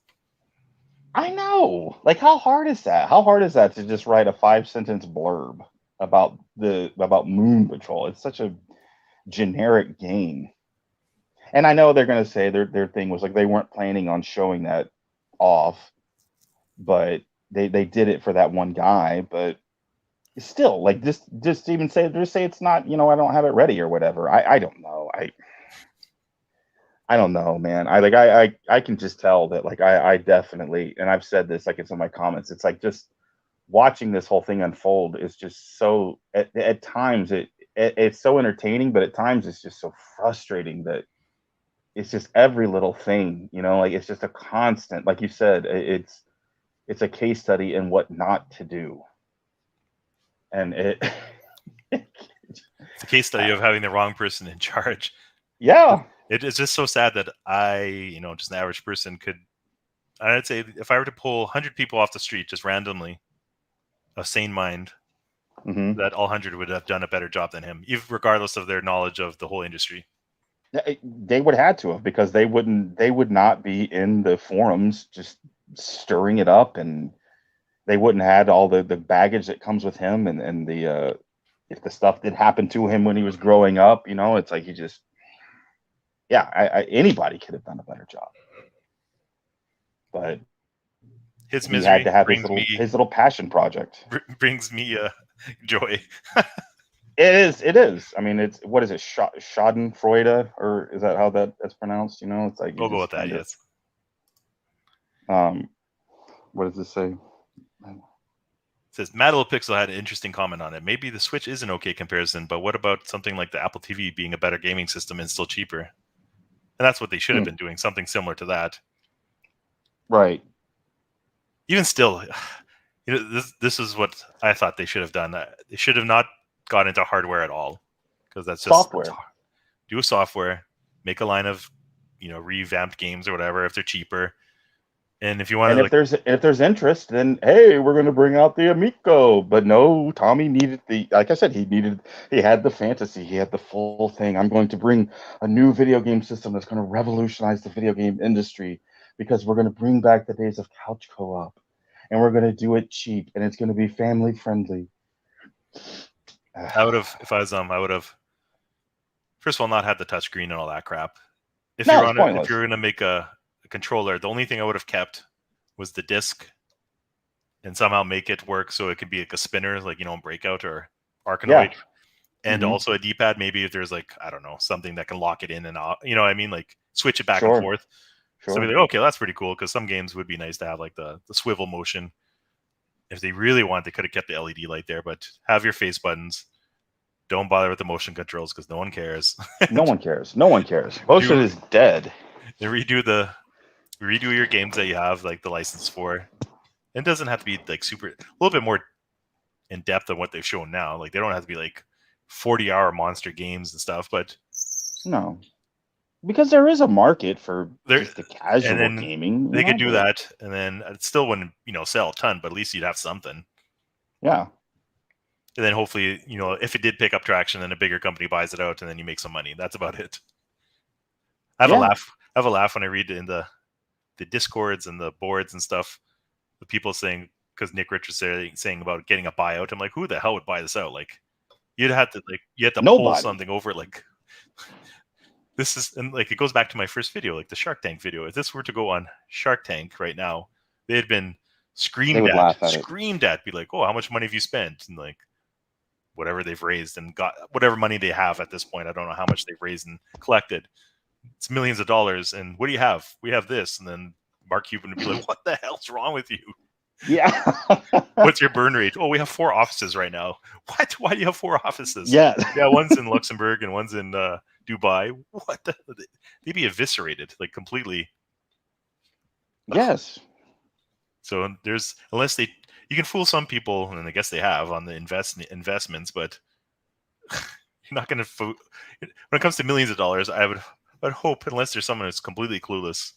I know. Like, how hard is that? How hard is that to just write a 5-sentence blurb about Moon Patrol? It's such a generic game. And I know they're going to say their thing was like they weren't planning on showing that off, but they did it for that one guy. But still, like, just even say it's not, I don't have it ready or whatever. I don't know. I don't know, man. I can just tell that, like, I definitely, and I've said this like in some of my comments, it's like just watching this whole thing unfold is just so at times it's so entertaining, but at times it's just so frustrating that it's just every little thing, like it's just a constant, like you said, it's a case study in what not to do. And it's a case study of having the wrong person in charge. Yeah. It's just so sad that I, just an average person I'd say if I were to pull 100 people off the street just randomly, a sane mind, that all 100 would have done a better job than him, even regardless of their knowledge of the whole industry. They would have to have, because they would not be in the forums just stirring it up, and they wouldn't have had all the baggage that comes with him, and the if the stuff that happened to him when he was growing up, it's like he just, anybody could have done a better job, but his he misery had to have his little passion project. Brings me joy. It is. I mean, what is it? Schadenfreude, or is that how that's pronounced? It's like, we'll go with that. Yes. What does this say? It says MattLittlePixel had an interesting comment on it. Maybe the Switch is an okay comparison, but what about something like the Apple TV being a better gaming system and still cheaper? And that's what they should have been doing, something similar to that. Right. Even still, this is what I thought they should have done. They should have not got into hardware at all, because that's just software. Do a software, make a line of revamped games or whatever if they're cheaper. And if you want to, if there's interest, then hey, we're going to bring out the Amico. But no, Tommy needed like I said, he had the fantasy, he had the full thing. I'm going to bring a new video game system that's going to revolutionize the video game industry, because we're going to bring back the days of couch co-op, and we're going to do it cheap, and it's going to be family friendly. I would have, if I was I would have first of all, not have the touchscreen and all that crap. If No, you're it's on pointless. if you're gonna make a controller, the only thing I would have kept was the disc, and somehow make it work so it could be like a spinner, like Breakout or Arkanoid, and Mhm. also a D-pad. Maybe if there's like I don't know something that can lock it in and out, what I mean, like switch it back and Sure. forth. So Sure. be like, okay, that's pretty cool because some games would be nice to have like the swivel motion. If they really want, they could have kept the LED light there, but have your face buttons. Don't bother with the motion controls because no one cares. No one cares. No one cares. Motion is dead. And redo your games that you have like the license for. It doesn't have to be like super a little bit more in depth than what they've shown now. Like they don't have to be like 40-hour monster games and stuff, but No, because there is a market for There- just the casual and then gaming. they could do that, and then it still wouldn't sell a ton, but at least you'd have something. Yeah. And then hopefully if it did pick up traction, then a bigger company buys it out, and then you make some money. That's about it. I have a laugh when I read in the discords and the boards and stuff. The people saying, because Nick Richards saying about getting a buyout. I'm like, who the hell would buy this out? Like, you had to pull Nobody. something over. Like, this is, and like it goes back to my first video, like the Shark Tank video. If this were to go on Shark Tank right now, they had been They would laugh at it. screamed at, be like, oh, how much money have you spent? And like whatever they've raised and got, whatever money they have at this point. I don't know how much they've raised and collected. It's millions of dollars. And what do you have? We have this. And then Mark Cuban would be like, what the hell's wrong with you? Yeah. What's your burn rate? Oh, we have 4 offices right now. What? Why do you have 4 offices? Yeah. Yeah, one's in Luxembourg and one's in Dubai. What the? They'd be eviscerated, like completely. Yes. So there's, unless you can fool some people, and I guess they have on the investments, but you're not going to when it comes to millions of dollars. I would hope, unless there's someone who's completely clueless,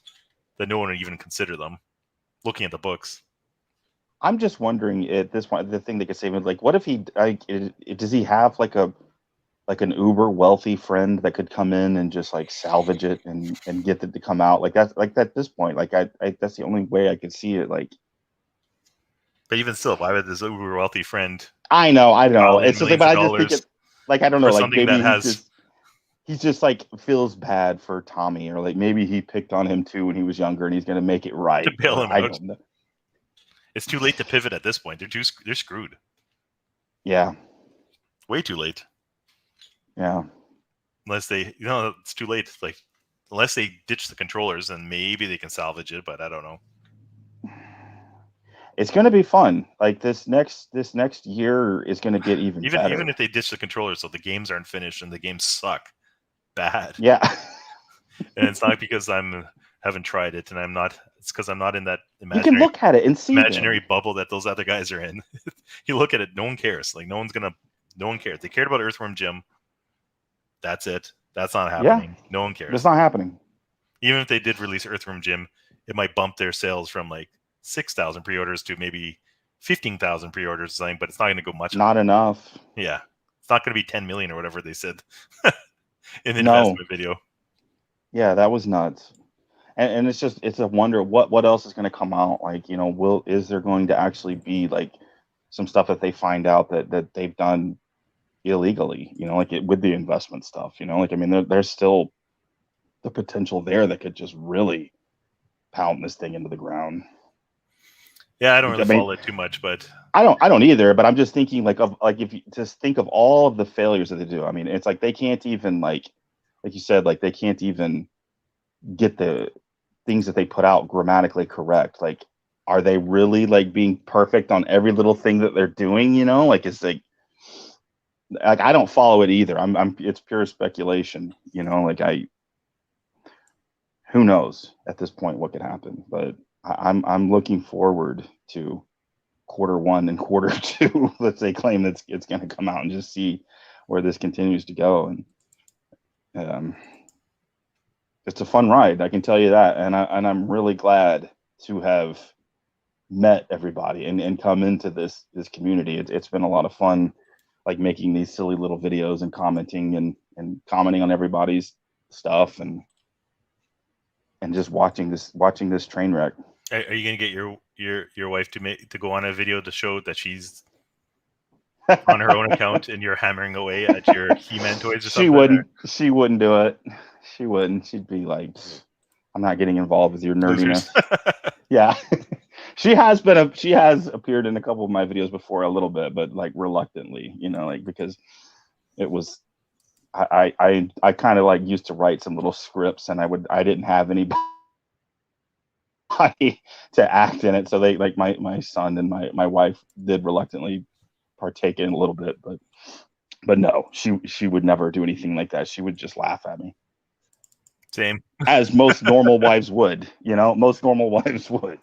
that no one would even consider them looking at the books. I'm just wondering at this point, the thing that could save him, like, what if he, does he have like an uber wealthy friend that could come in and just like salvage it and get it to come out like that's like at this point, like I that's the only way I could see it. Like, but even still, why would this uber wealthy friend? I know, Pile in it's just like, but I just think it, like, I don't know, for like something maybe that he's just like feels bad for Tommy, or like maybe he picked on him too when he was younger and he's gonna make it right to bail him I out. don't know. It's too late to pivot at this point. They're screwed. Yeah. Way too late. Yeah. Unless they, it's too late. Like, unless they ditch the controllers, then maybe they can salvage it. But I don't know. It's going to be fun. Like this next year is going to get even better. Even if they ditch the controllers, so the games aren't finished and the games suck bad. Yeah. And it's not because haven't tried it, and I'm not. It's because I'm not in that You imaginary, can look at it and see imaginary bubble that those other guys are in. You look at it, no one cares. Like no one cares. They cared about Earthworm Jim. That's it. That's not happening. No one cares. It's not happening. Even if they did release Earthworm Jim, it might bump their sales from like 6,000 pre-orders to maybe 15,000 pre-orders or something, but it's not going to go much. Not enough. Yeah. It's not going to be 10 million or whatever they said in the investment video. Yeah, that was nuts. And it's a wonder what else is going to come out. Like, is there going to actually be like some stuff that they find out that they've done illegally, like with the investment stuff, like, I mean, there's still the potential there that could just really pound this thing into the ground. Yeah, I don't really follow it too much, but I don't either, but I'm just thinking if you just think of all of the failures that they do. I mean, it's like they can't even like you said, like they can't even get the things that they put out grammatically correct. Like, are they really like being perfect on every little thing that they're doing? Like it's like I don't follow it either. It's pure speculation. Who knows at this point what could happen? But I'm looking forward to Q1 and Q2. Let's say claim that it's going to come out and just see where this continues to go. And it's a fun ride, I can tell you that. And I'm really glad to have met everybody and come into this community. It's been a lot of fun, like making these silly little videos and commenting and commenting on everybody's stuff and just watching this train wreck. Are you gonna get your wife to go on a video to show that she's on her own account and you're hammering away at your He-Man toys or She something? wouldn't. She wouldn't do it. She wouldn't. She'd be like, "I'm not getting involved with your Losers. nerdiness." Yeah. She has appeared in a couple of my videos before a little bit, but like reluctantly, like because it was I kind of like used to write some little scripts, and I didn't have anybody to act in it, so they like my son and my wife did reluctantly partake in a little bit, but no, she would never do anything like that. She would just laugh at me, Same. as most normal wives would. Most normal wives would.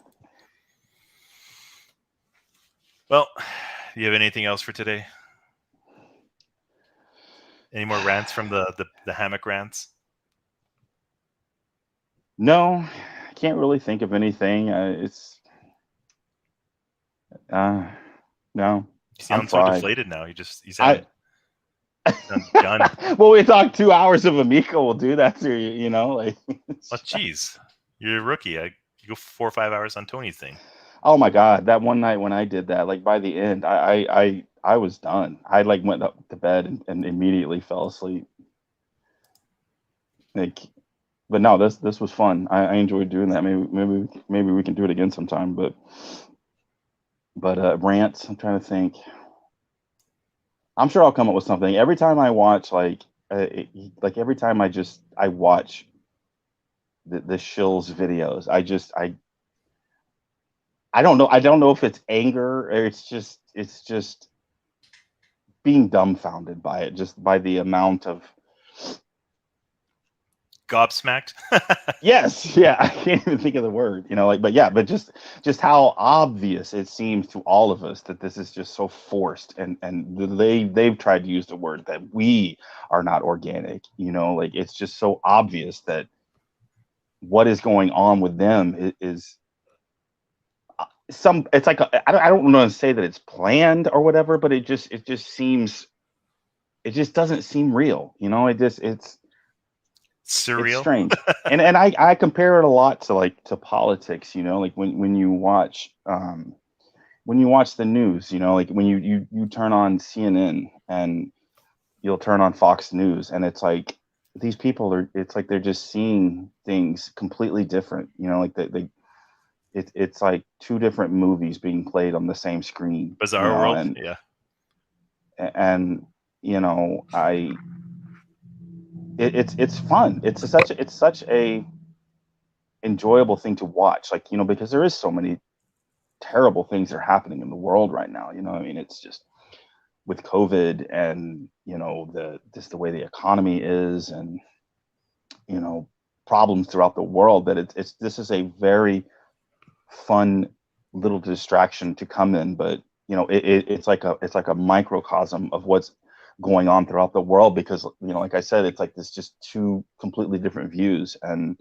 Well, do you have anything else for today? Any more rants from the hammock rants? No, I can't really think of anything. No. You sound I'm so fried. deflated now. You sound done. Well, we talked 2 hours of Amico. Will do that to you, like. Oh, jeez. You're a rookie. You go 4 or 5 hours on Tony's thing. Oh my God, that one night when I did that, like by the end, I was done. I like went up to bed and immediately fell asleep. Like, but no, this was fun. I enjoyed doing that. Maybe we can do it again sometime. But rants. I'm trying to think. I'm sure I'll come up with something. Every time I watch, like every time I watch the Shills videos, I don't know. I don't know if it's anger or it's just being dumbfounded by it, just by the amount of Gobsmacked. yes, yeah. I can't even think of the word, but just how obvious it seems to all of us that this is just so forced, and they've tried to use the word that we are not organic. Like it's just so obvious that what is going on with them is it's like I don't want to say that it's planned or whatever, but it just seems, it just doesn't seem real. It's Surreal. strange. and I compare it a lot to politics, like when you watch the news, like when you turn on CNN and you'll turn on Fox News, and it's like these people it's like they're just seeing things completely different, like it's like two different movies being played on the same screen. Bizarre world. Yeah. And it's fun. It's such a enjoyable thing to watch, like, because there is so many terrible things that are happening in the world right now. It's just with COVID and the way the economy is, and problems throughout the world, that this is a very fun little distraction to come in. But it's like a microcosm of what's going on throughout the world, because like I said, it's like this just two completely different views, and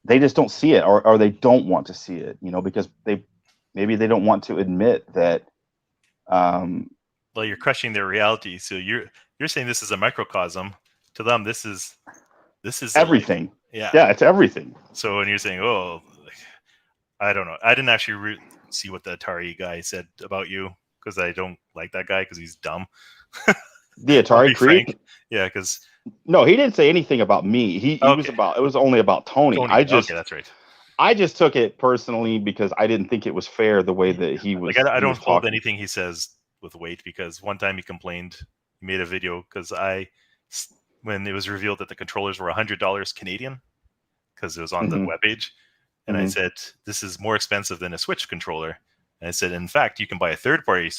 they just don't see it, or they don't want to see it, because maybe they don't want to admit that. Well, you're crushing their reality. So you're saying this is a microcosm. To them, this is everything. Yeah, it's everything. So when you're saying, oh, I don't know, I didn't actually see what the Atari guy said about you, because I don't like that guy because he's dumb. The Atari creep? Yeah, because no, he didn't say anything about me. It was only about Tony. Okay, that's right. I just took it personally because I didn't think it was fair the way that he was. Like, I don't hold anything he says with weight, because one time he made a video because when it was revealed that the controllers were $100 Canadian, because it was on the webpage, and I said, this is more expensive than a Switch controller. And I said, in fact, you can buy a third-party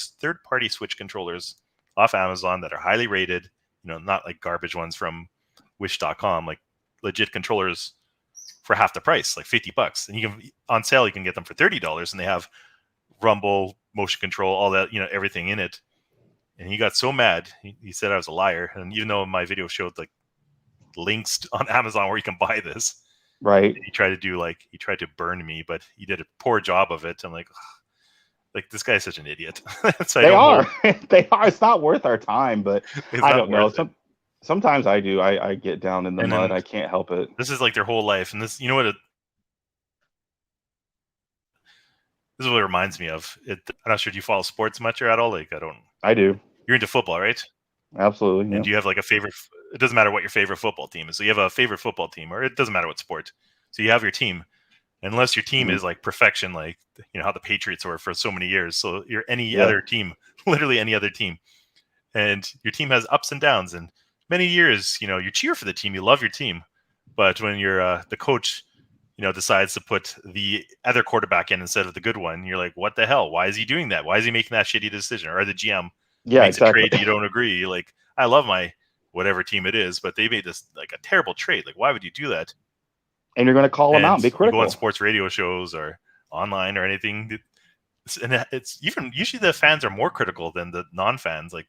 Switch controllers off Amazon that are highly rated, not like garbage ones from Wish.com, like legit controllers for half the price, like $50. And on sale, you can get them for $30, and they have rumble, motion control, all that, everything in it. And he got so mad, he said I was a liar. And even though my video showed like links on Amazon where you can buy this, right? He tried to burn me, but he did a poor job of it. I'm like, this guy is such an idiot. So they are. It's not worth our time, but I don't know. Sometimes I do. I get down in the mud. I can't help it. This is like their whole life, and this This is what it reminds me of. I'm not sure. Do you follow sports much or at all? Like, I don't. I do. You're into football, right? Absolutely. And Yeah. do you have like a favorite? It doesn't matter what your favorite football team is. So you have a favorite football team, or it doesn't matter what sport. So you have your team, unless your team Mhm. is like perfection, like how the Patriots were for so many years. So you're any Yeah. other team, literally any other team, and your team has ups and downs. And many years, you cheer for the team, you love your team, but when you're the coach, decides to put the other quarterback in instead of the good one, you're like, what the hell? Why is he doing that? Why is he making that shitty decision? Or the GM Yeah, makes exactly. a trade you don't agree. You're like, I love my whatever team it is, but they made this like a terrible trade. Like, why would you do that? And you're going to call them out and be You go on critical. sports radio shows or online or anything, and it's even usually the fans are more critical than the non-fans. Like,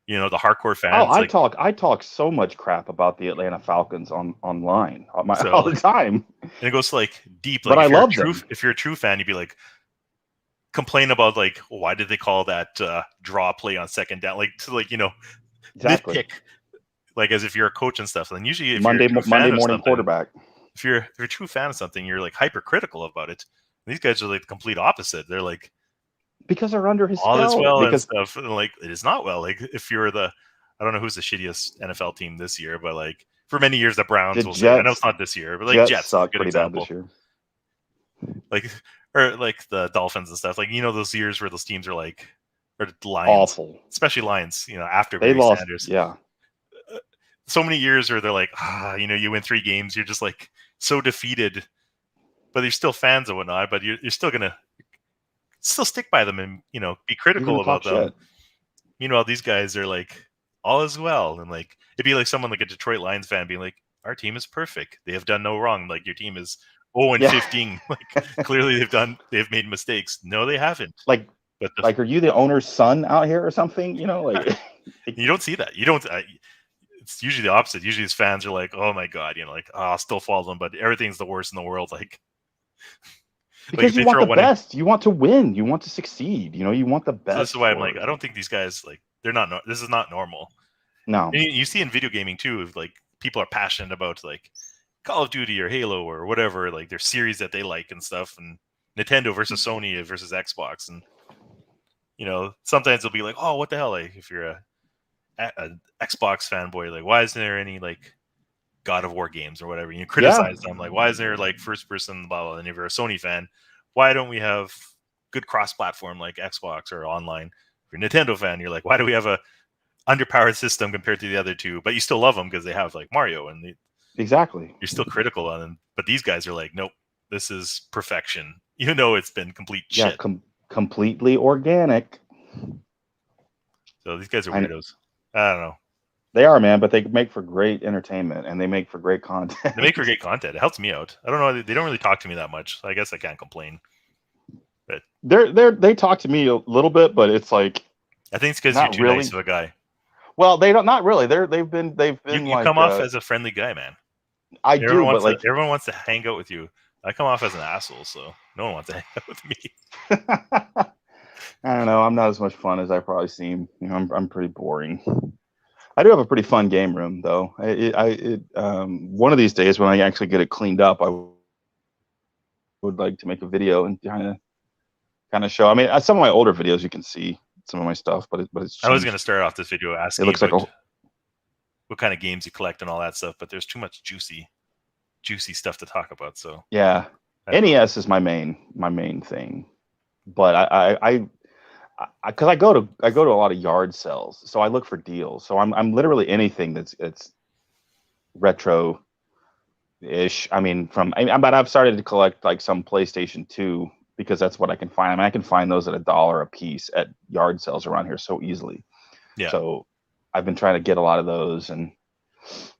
the hardcore fans. Oh, like, I talk so much crap about the Atlanta Falcons online all So, the time. and it goes to like deep. But Like, I if you're love a true, them. if you're a true fan, you'd be like, complain about like, why did they call that draw play on second down? Like, to like Exactly. nitpick, like as if you're a coach and stuff. And usually, if Monday you're a true fan of morning something, quarterback. if you're a true fan of something, you're like hypercritical about it. And these guys are like the complete opposite. They're like, Because they're under his all is spell. well and Because stuff. And like, it is not well. Like, if you're I don't know who's the shittiest NFL team this year, but like for many years the Browns the will say. I know Jets, it's not this year, but like Jets is a suck good pretty example. bad this year. Like, or like the Dolphins and stuff. Like, those years where those teams are like, or the Lions, Awful. especially Lions. After They Barry lost. Sanders, Yeah. so many years where they're like, you win 3 games, you're just like so defeated, but you're still fans and whatnot. But you're still gonna still stick by them and be critical You're gonna about talk them. shit. Meanwhile, these guys are like, all is well, and like it'd be like someone like a Detroit Lions fan being like, our team is perfect. They have done no wrong. Like, your team is 0-15. Like, clearly they've made mistakes. No, they haven't. Like, But like, are you the owner's son out here or something? Like, you don't see that. You don't. It's usually the opposite. Usually, his fans are like, "Oh my god," like, I'll still follow them, but everything's the worst in the world. Like, because if you they want throw the one in- best. You want to win. You want to succeed. You want the best. So this is why I'm for- like, I don't think these guys like they're not. This is not normal. No. And you see in video gaming too, if like people are passionate about like Call of Duty or Halo or whatever, like their series that they like and stuff, and Nintendo versus Sony versus Xbox, and sometimes they'll be like, "Oh, what the hell?" Like, if you're a Xbox fanboy, like, why isn't there any like God of War games or whatever? You criticize them, like, why isn't there like first person blah blah? And if you're a Sony fan, why don't we have good cross platform like Xbox or online? If you're a Nintendo fan, you're like, why do we have a underpowered system compared to the other two? But you still love them because they have like Mario, and Exactly. you're still critical on them. But these guys are like, nope, this is perfection, even though it's been complete shit. Completely organic. So these guys are weirdos. I don't know. They are, man, but they make for great entertainment and they make for great content. They make for great content. It helps me out. I don't know. They don't really talk to me that much. So I guess I can't complain. But they talk to me a little bit, but it's like, I think it's because you're too nice of a guy. well, they don't. Not really. They've been You like, come off as a friendly guy, man. I do, but like everyone wants to hang out with you. I come off as an asshole, so no one wants to hang out with me. I don't know. I'm not as much fun as I probably seem. I'm pretty boring. I do have a pretty fun game room, though. One of these days when I actually get it cleaned up, I would like to make a video and kind of show. I mean, some of my older videos you can see some of my stuff, but it's. I was going to start off this video asking It looks you like what kind of games you collect and all that stuff, but there's too much juicy stuff to talk about. So yeah, NES is my main thing, but because I go to a lot of yard sales, so I look for deals. So I'm literally anything that's retro-ish. I mean, but I've started to collect like some PlayStation 2 because that's what I can find. I mean, I can find those at $1 a piece at yard sales around here so easily. Yeah. So I've been trying to get a lot of those, and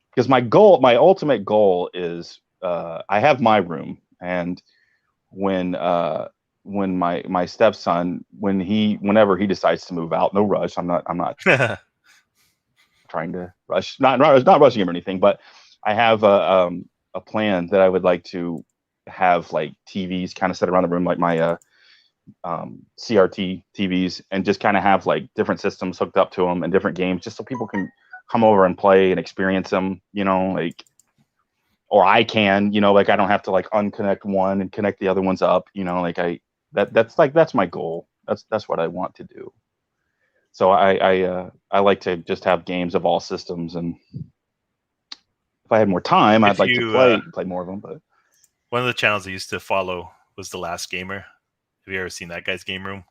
because my ultimate goal is I have my room, and when my stepson, whenever he decides to move out, no rush. I'm not trying to rush, not rushing him or anything, but I have a plan that I would like to have like TVs kind of set around the room, like my CRT TVs, and just kind of have like different systems hooked up to them and different games, just so people can come over and play and experience them, like, or I can, like I don't have to like unconnect one and connect the other ones up, like that's my goal. That's what I want to do. So I like to just have games of all systems, and if I had more time, I'd If like to you, play more of them. But one of the channels I used to follow was The Last Gamer. Have you ever seen that guy's game room?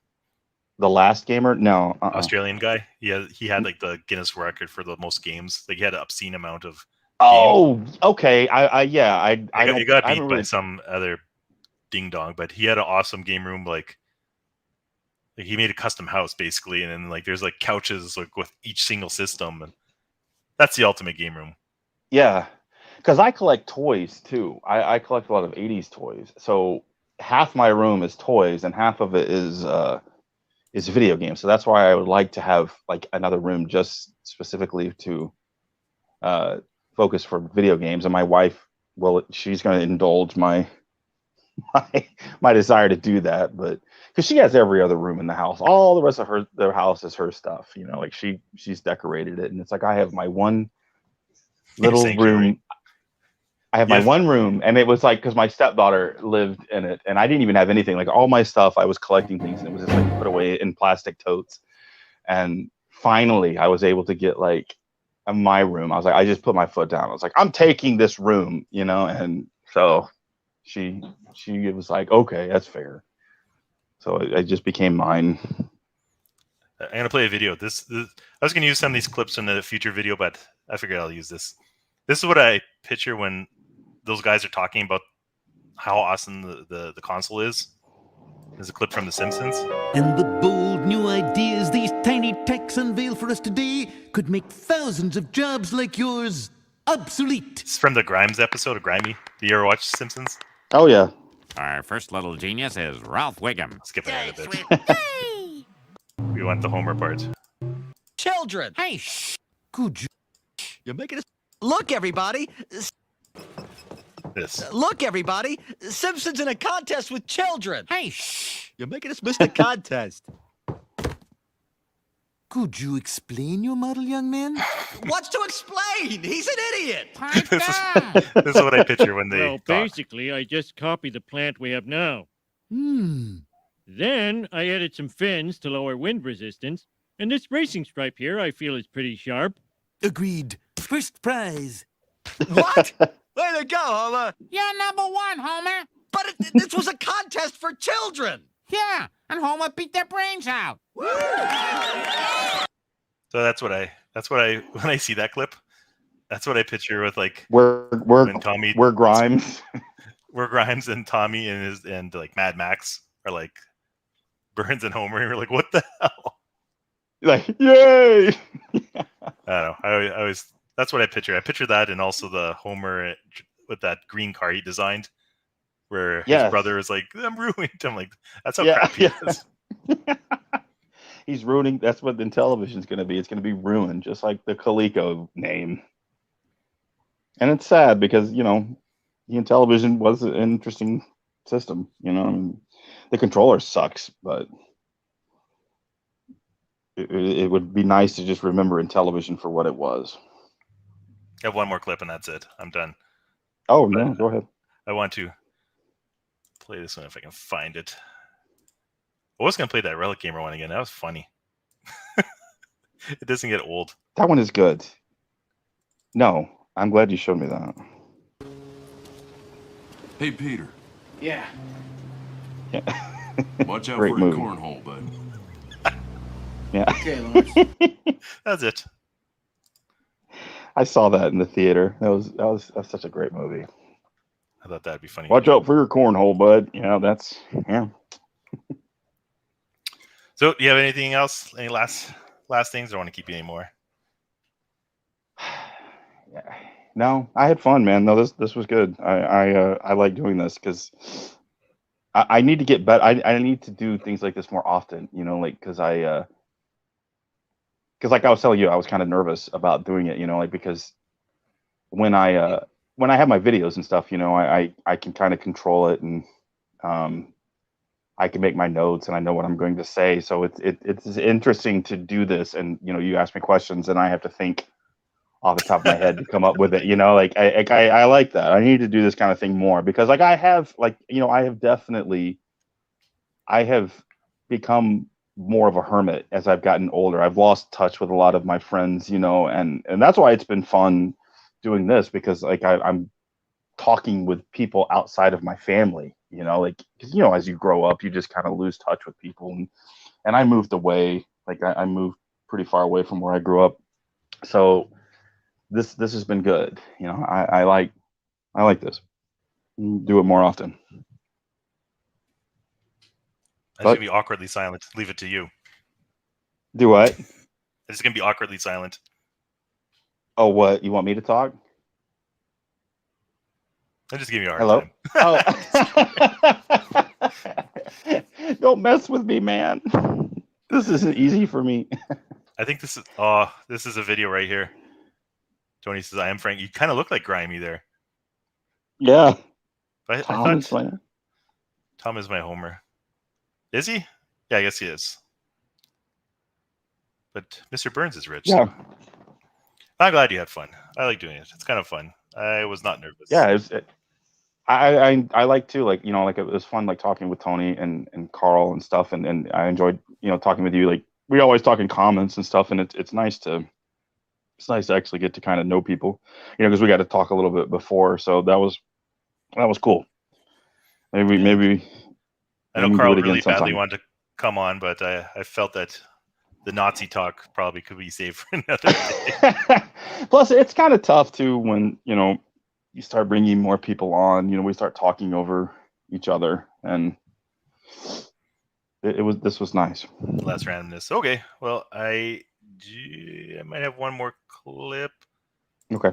The Last Gamer, no, Australian guy. He had like the Guinness record for the most games. Like he had an obscene amount of. Oh, okay. I He got I beat haven't by really. some other ding dong, but he had an awesome game room. Like he made a custom house basically, and then like there's like couches like with each single system, and that's the ultimate game room. Yeah, because I collect toys too. I collect a lot of '80s toys. So half my room is toys, and half of it is video games. So that's why I would like to have like another room just specifically to focus for video games. And my wife, well, she's going to indulge my my desire to do that, but because she has every other room in the house, all the rest of their house is her stuff. You know, like she's decorated it, and it's like I have my one little Sanctuary. room. I have my one room, and it was like because my stepdaughter lived in it, and I didn't even have anything. Like all my stuff, I was collecting things, and it was just like put away in plastic totes. And finally, I was able to get like my room. I was like, I just put my foot down. I was like, I'm taking this room, you know. And so she was like, okay, that's fair. So it just became mine. I'm gonna play a video. This I was gonna use some of these clips in the future video, but I figured I'll use this. This is what I picture when those guys are talking about how awesome the console is. There's a clip from The Simpsons. And the bold new ideas these tiny techs unveil for us today could make thousands of jobs like yours obsolete. It's from the Grimes episode of Grimy. Do you ever watch Simpsons? Oh yeah. Our first little genius is Ralph Wiggum. Skipping ahead a bit. We want the Homer part. Children. Hey, shh. Could you? You're making us. Look, everybody. This. Look, everybody. Simpsons in a contest with children. Hey, shh. You're making us miss the contest. Could you explain your model, young man? What's to explain? He's an idiot. Pipe This down. is what I picture when they Well, talk. basically, I just copied the plant we have now. Then I added some fins to lower wind resistance, and this racing stripe here I feel is pretty sharp. Agreed. First prize. What? Way to go, Homer. You're number one, Homer. But this was a contest for children. Yeah, and Homer beat their brains out. So that's what I when I see that clip, that's what I picture with like We're when Tommy we're Grimes. where Grimes and Tommy and like Mad Max are like Burns and Homer, and we're like, what the hell? Like, yay! I don't know. I always that's what I picture. I picture that, and also the Homer with that green car he designed, where his brother is like, "I'm ruined." I'm like, that's how crappy it is. He's ruining. That's what the Intellivision's going to be. It's going to be ruined, just like the Tallarico name. And it's sad because the Intellivision was an interesting system. I mean, the controller sucks, but it would be nice to just remember Intellivision for what it was. I have one more clip and that's it. I'm done. Oh, no, go ahead. I want to play this one if I can find it. I was going to play that Relic Gamer one again. That was funny. It doesn't get old. That one is good. No, I'm glad you showed me that. Hey, Peter. Yeah. Watch out Great for movie. the cornhole, bud. Yeah. Okay, Lawrence. That's it. I saw that in the theater. That's such a great movie. I thought that'd be funny. Watch out for your cornhole, bud. Yeah. So, do you have anything else? Any last things? I don't want to keep you anymore. Yeah. No, I had fun, man. No, this was good. I like doing this because I need to get better. I need to do things like this more often. Because like I was telling you, I was kind of nervous about doing it. Because when I have my videos and stuff, I can kind of control it, and I can make my notes, and I know what I'm going to say. So it's interesting to do this, and you ask me questions, and I have to think off the top of my head to come up with it. I like that. I need to do this kind of thing more because I have definitely I have become more of a hermit as I've gotten older. I've lost touch with a lot of my friends, and that's why it's been fun doing this, because like I'm talking with people outside of my family, like, because as you grow up, you just kind of lose touch with people, and I moved away, like I moved pretty far away from where I grew up, so this has been good. I like this. Do it more often. I'm just gonna be awkwardly silent. Leave it to you. Do what? It's gonna be awkwardly silent. Oh, what? You want me to talk? I'm just giving you a hard time. Oh. Don't mess with me, man. This isn't easy for me. I think this is a video right here. Tony says, "I am Frank." You kind of look like Grimy there. Yeah. But Tom is my Homer. Is he? Yeah, I guess he is. But Mr. Burns is rich. Yeah. So. I'm glad you had fun. I like doing it. It's kind of fun. I was not nervous. Yeah, I like too. Like like it was fun, like talking with Tony and Carl and stuff, and I enjoyed talking with you. Like we always talk in comments and stuff, and it's nice to actually get to kind of know people, because we got to talk a little bit before, so that was cool. Maybe. I know Carl really badly wanted to come on, but I felt that the Nazi talk probably could be saved for another day. Plus, it's kind of tough too when you start bringing more people on. We start talking over each other, and this was nice. Less randomness. Okay, well, I might have one more clip. Okay.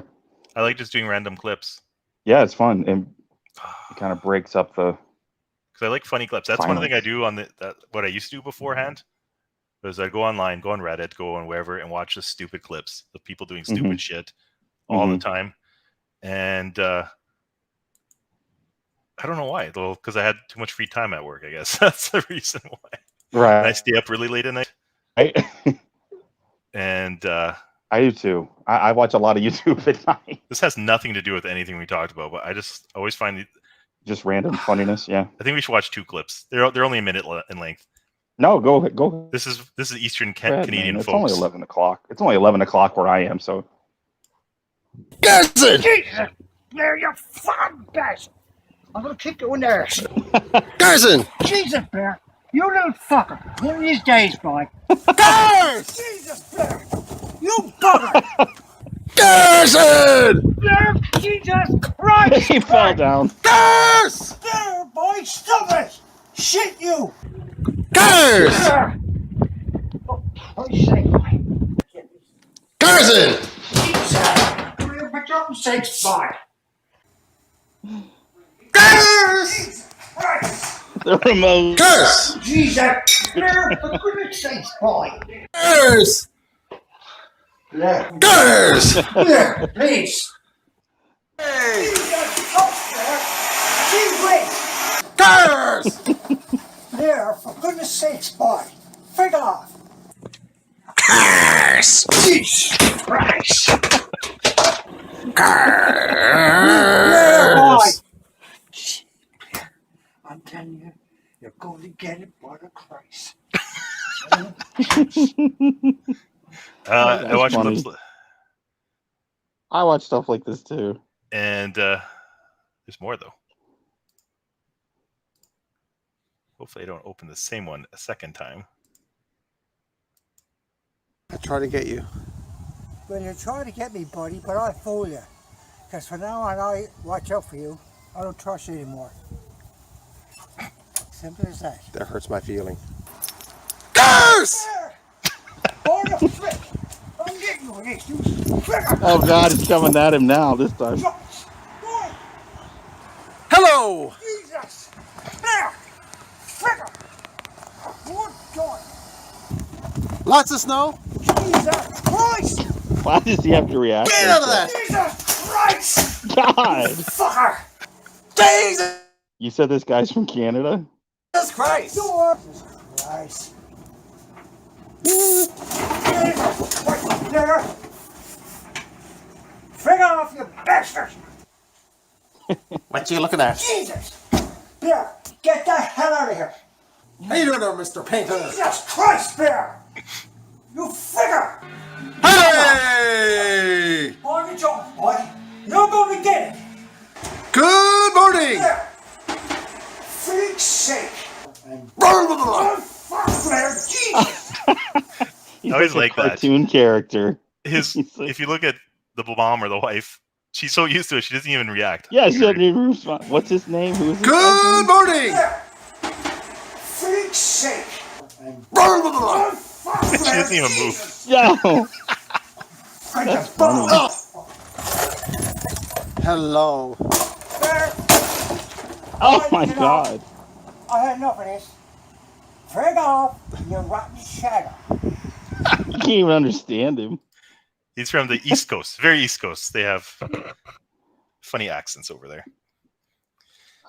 I like just doing random clips. Yeah, it's fun, and it kind of breaks up the. Because I like funny clips. That's one thing I do on what I used to do beforehand. Was I'd go online, go on Reddit, go on wherever, and watch the stupid clips of people doing stupid shit all the time. And I don't know why, though, because I had too much free time at work, I guess. That's the reason why. Right. And I stay up really late at night. And I do too. I watch a lot of YouTube at night. This has nothing to do with anything we talked about, but I just always find just random funniness. Yeah. I think we should watch 2 clips. They're only a minute in length. No, go. This is Eastern Canadian it's folks. It's only 11 o'clock. It's only 11 o'clock where I am, so. Jesus! There, you fucking bastard! I'm gonna kick you in the ass. Garrison! Jesus, Bear! You little fucker! One of these days, boy. Garrison! Jesus, Bear! You bugger! Garrison! Bear! Jesus Christ! He fell down. Garrison! There, boy! Stop it! Shit you! Garrison! Oh, Christ's sake, boy. Garrison! Jesus! For your sakes, boy! Garrison! The remote. Curse! Jesus! Bear, for goodness sakes, boy! Curse! There. Curse! There, please! Hey! Jesus! Oh, there! Gee Curse! There, for goodness sakes, boy! Fig off! Curse! Jesus Christ! Curse! I'm telling you, you're going to get it by the Christ. I watch clips. I watch stuff like this too. And there's more though. Hopefully I don't open the same one a second time. I try to get you. Well, you're trying to get me, buddy, but I'll fool you. Because from now on, I watch out for you. I don't trust you anymore. Simple as that. That hurts my feeling. Curse! Or the frick! I'm getting you with this, you fricker! Oh God, it's coming at him now this time. Boy! Hello! Jesus! There! Fricker! Good God! Lots of snow? Jesus Christ! Why does he have to react? Get out of that! Jesus Christ! God! Fucker! Jesus You said this guy's from Canada? Christ! Jesus Christ! There! Frig off, you bastard! What you looking at? Jesus! Here, get the hell out of here! How you doing there, Mr. Painter? Jesus Christ, Bear! You figure! Hey! On your job, boy. You're going to get it. Good morning! There. Freak's sake. Jesus! He's I always like a like that. cartoon character. His, like, if you look at the mom or the wife, she's so used to it, she doesn't even react. yeah, she doesn't even respond. What's his name? Who is this? Good morning! There. Freak's sake. She doesn't even move. Yo! That's funny. Hello. Bear. Oh my You know, god. I had enough of this. Frig off, you rotten shadow. You can't even understand him. He's from the East Coast, very East Coast. They have funny accents over there.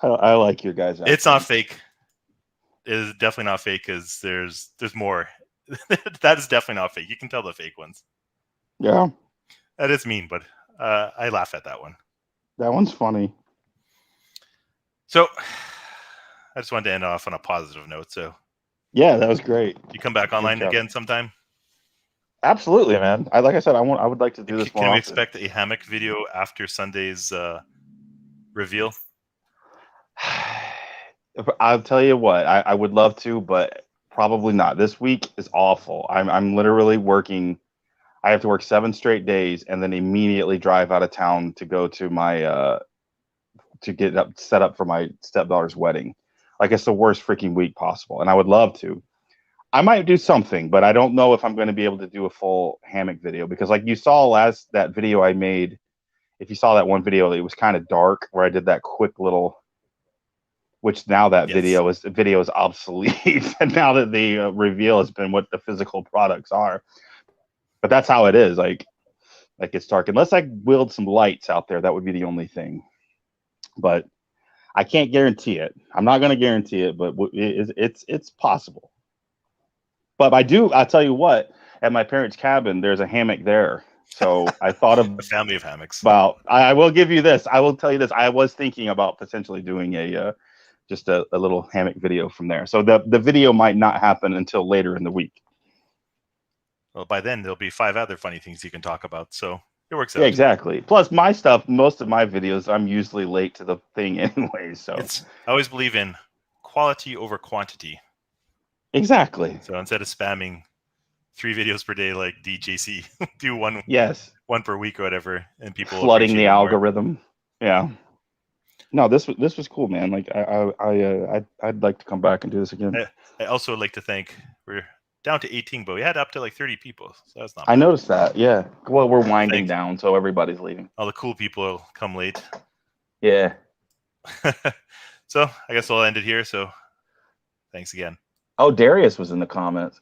I like your guys' It's not fake. It is definitely not fake because there's more. That is definitely not fake. You can tell the fake ones. Yeah. That is mean, but I laugh at that one. That one's funny. So I just wanted to end off on a positive note. So yeah, that was great. You come back online again sometime? Absolutely, man. Like I said, I would like to do this more Can we often. expect a Hammock video after Sunday's reveal? I'll tell you what, I would love to, but probably not. This week is awful. I'm literally working. I have to work 7 straight days and then immediately drive out of town to go to my to get set up for my stepdaughter's wedding. Like, it's the worst freaking week possible, and I would love to. I might do something, but I don't know if I'm going to be able to do a full Hammock video, because like you saw that video I made, if you saw that one video, it was kind of dark where I did that quick little, which now that video is obsolete and now that the reveal has been what the physical products are. But that's how it is. Like it's dark. Unless I wield some lights out there, that would be the only thing. But I can't guarantee it. I'm not going to guarantee it, but it's possible. But I'll tell you what, at my parents' cabin, there's a hammock there. So I thought of a family of hammocks. Well, I will give you this. I will tell you this. I was thinking about potentially doing just a little hammock video from there. So the video might not happen until later in the week. Well, by then there'll be 5 other funny things you can talk about. So it works out. Yeah, exactly. Plus my stuff, most of my videos, I'm usually late to the thing anyway. So I always believe in quality over quantity. Exactly. So instead of spamming 3 videos per day like DJC, do one per week or whatever, and people flooding the algorithm. Yeah. No, this was cool, man. Like I'd like to come back and do this again. I also would like to thank, we're down to 18, but we had up to like 30 people, so that's not bad. I noticed that. Yeah. Well, we're winding down, so everybody's leaving. All the cool people will come late. Yeah. So I guess I'll end it here. So thanks again. Oh, Darius was in the comments.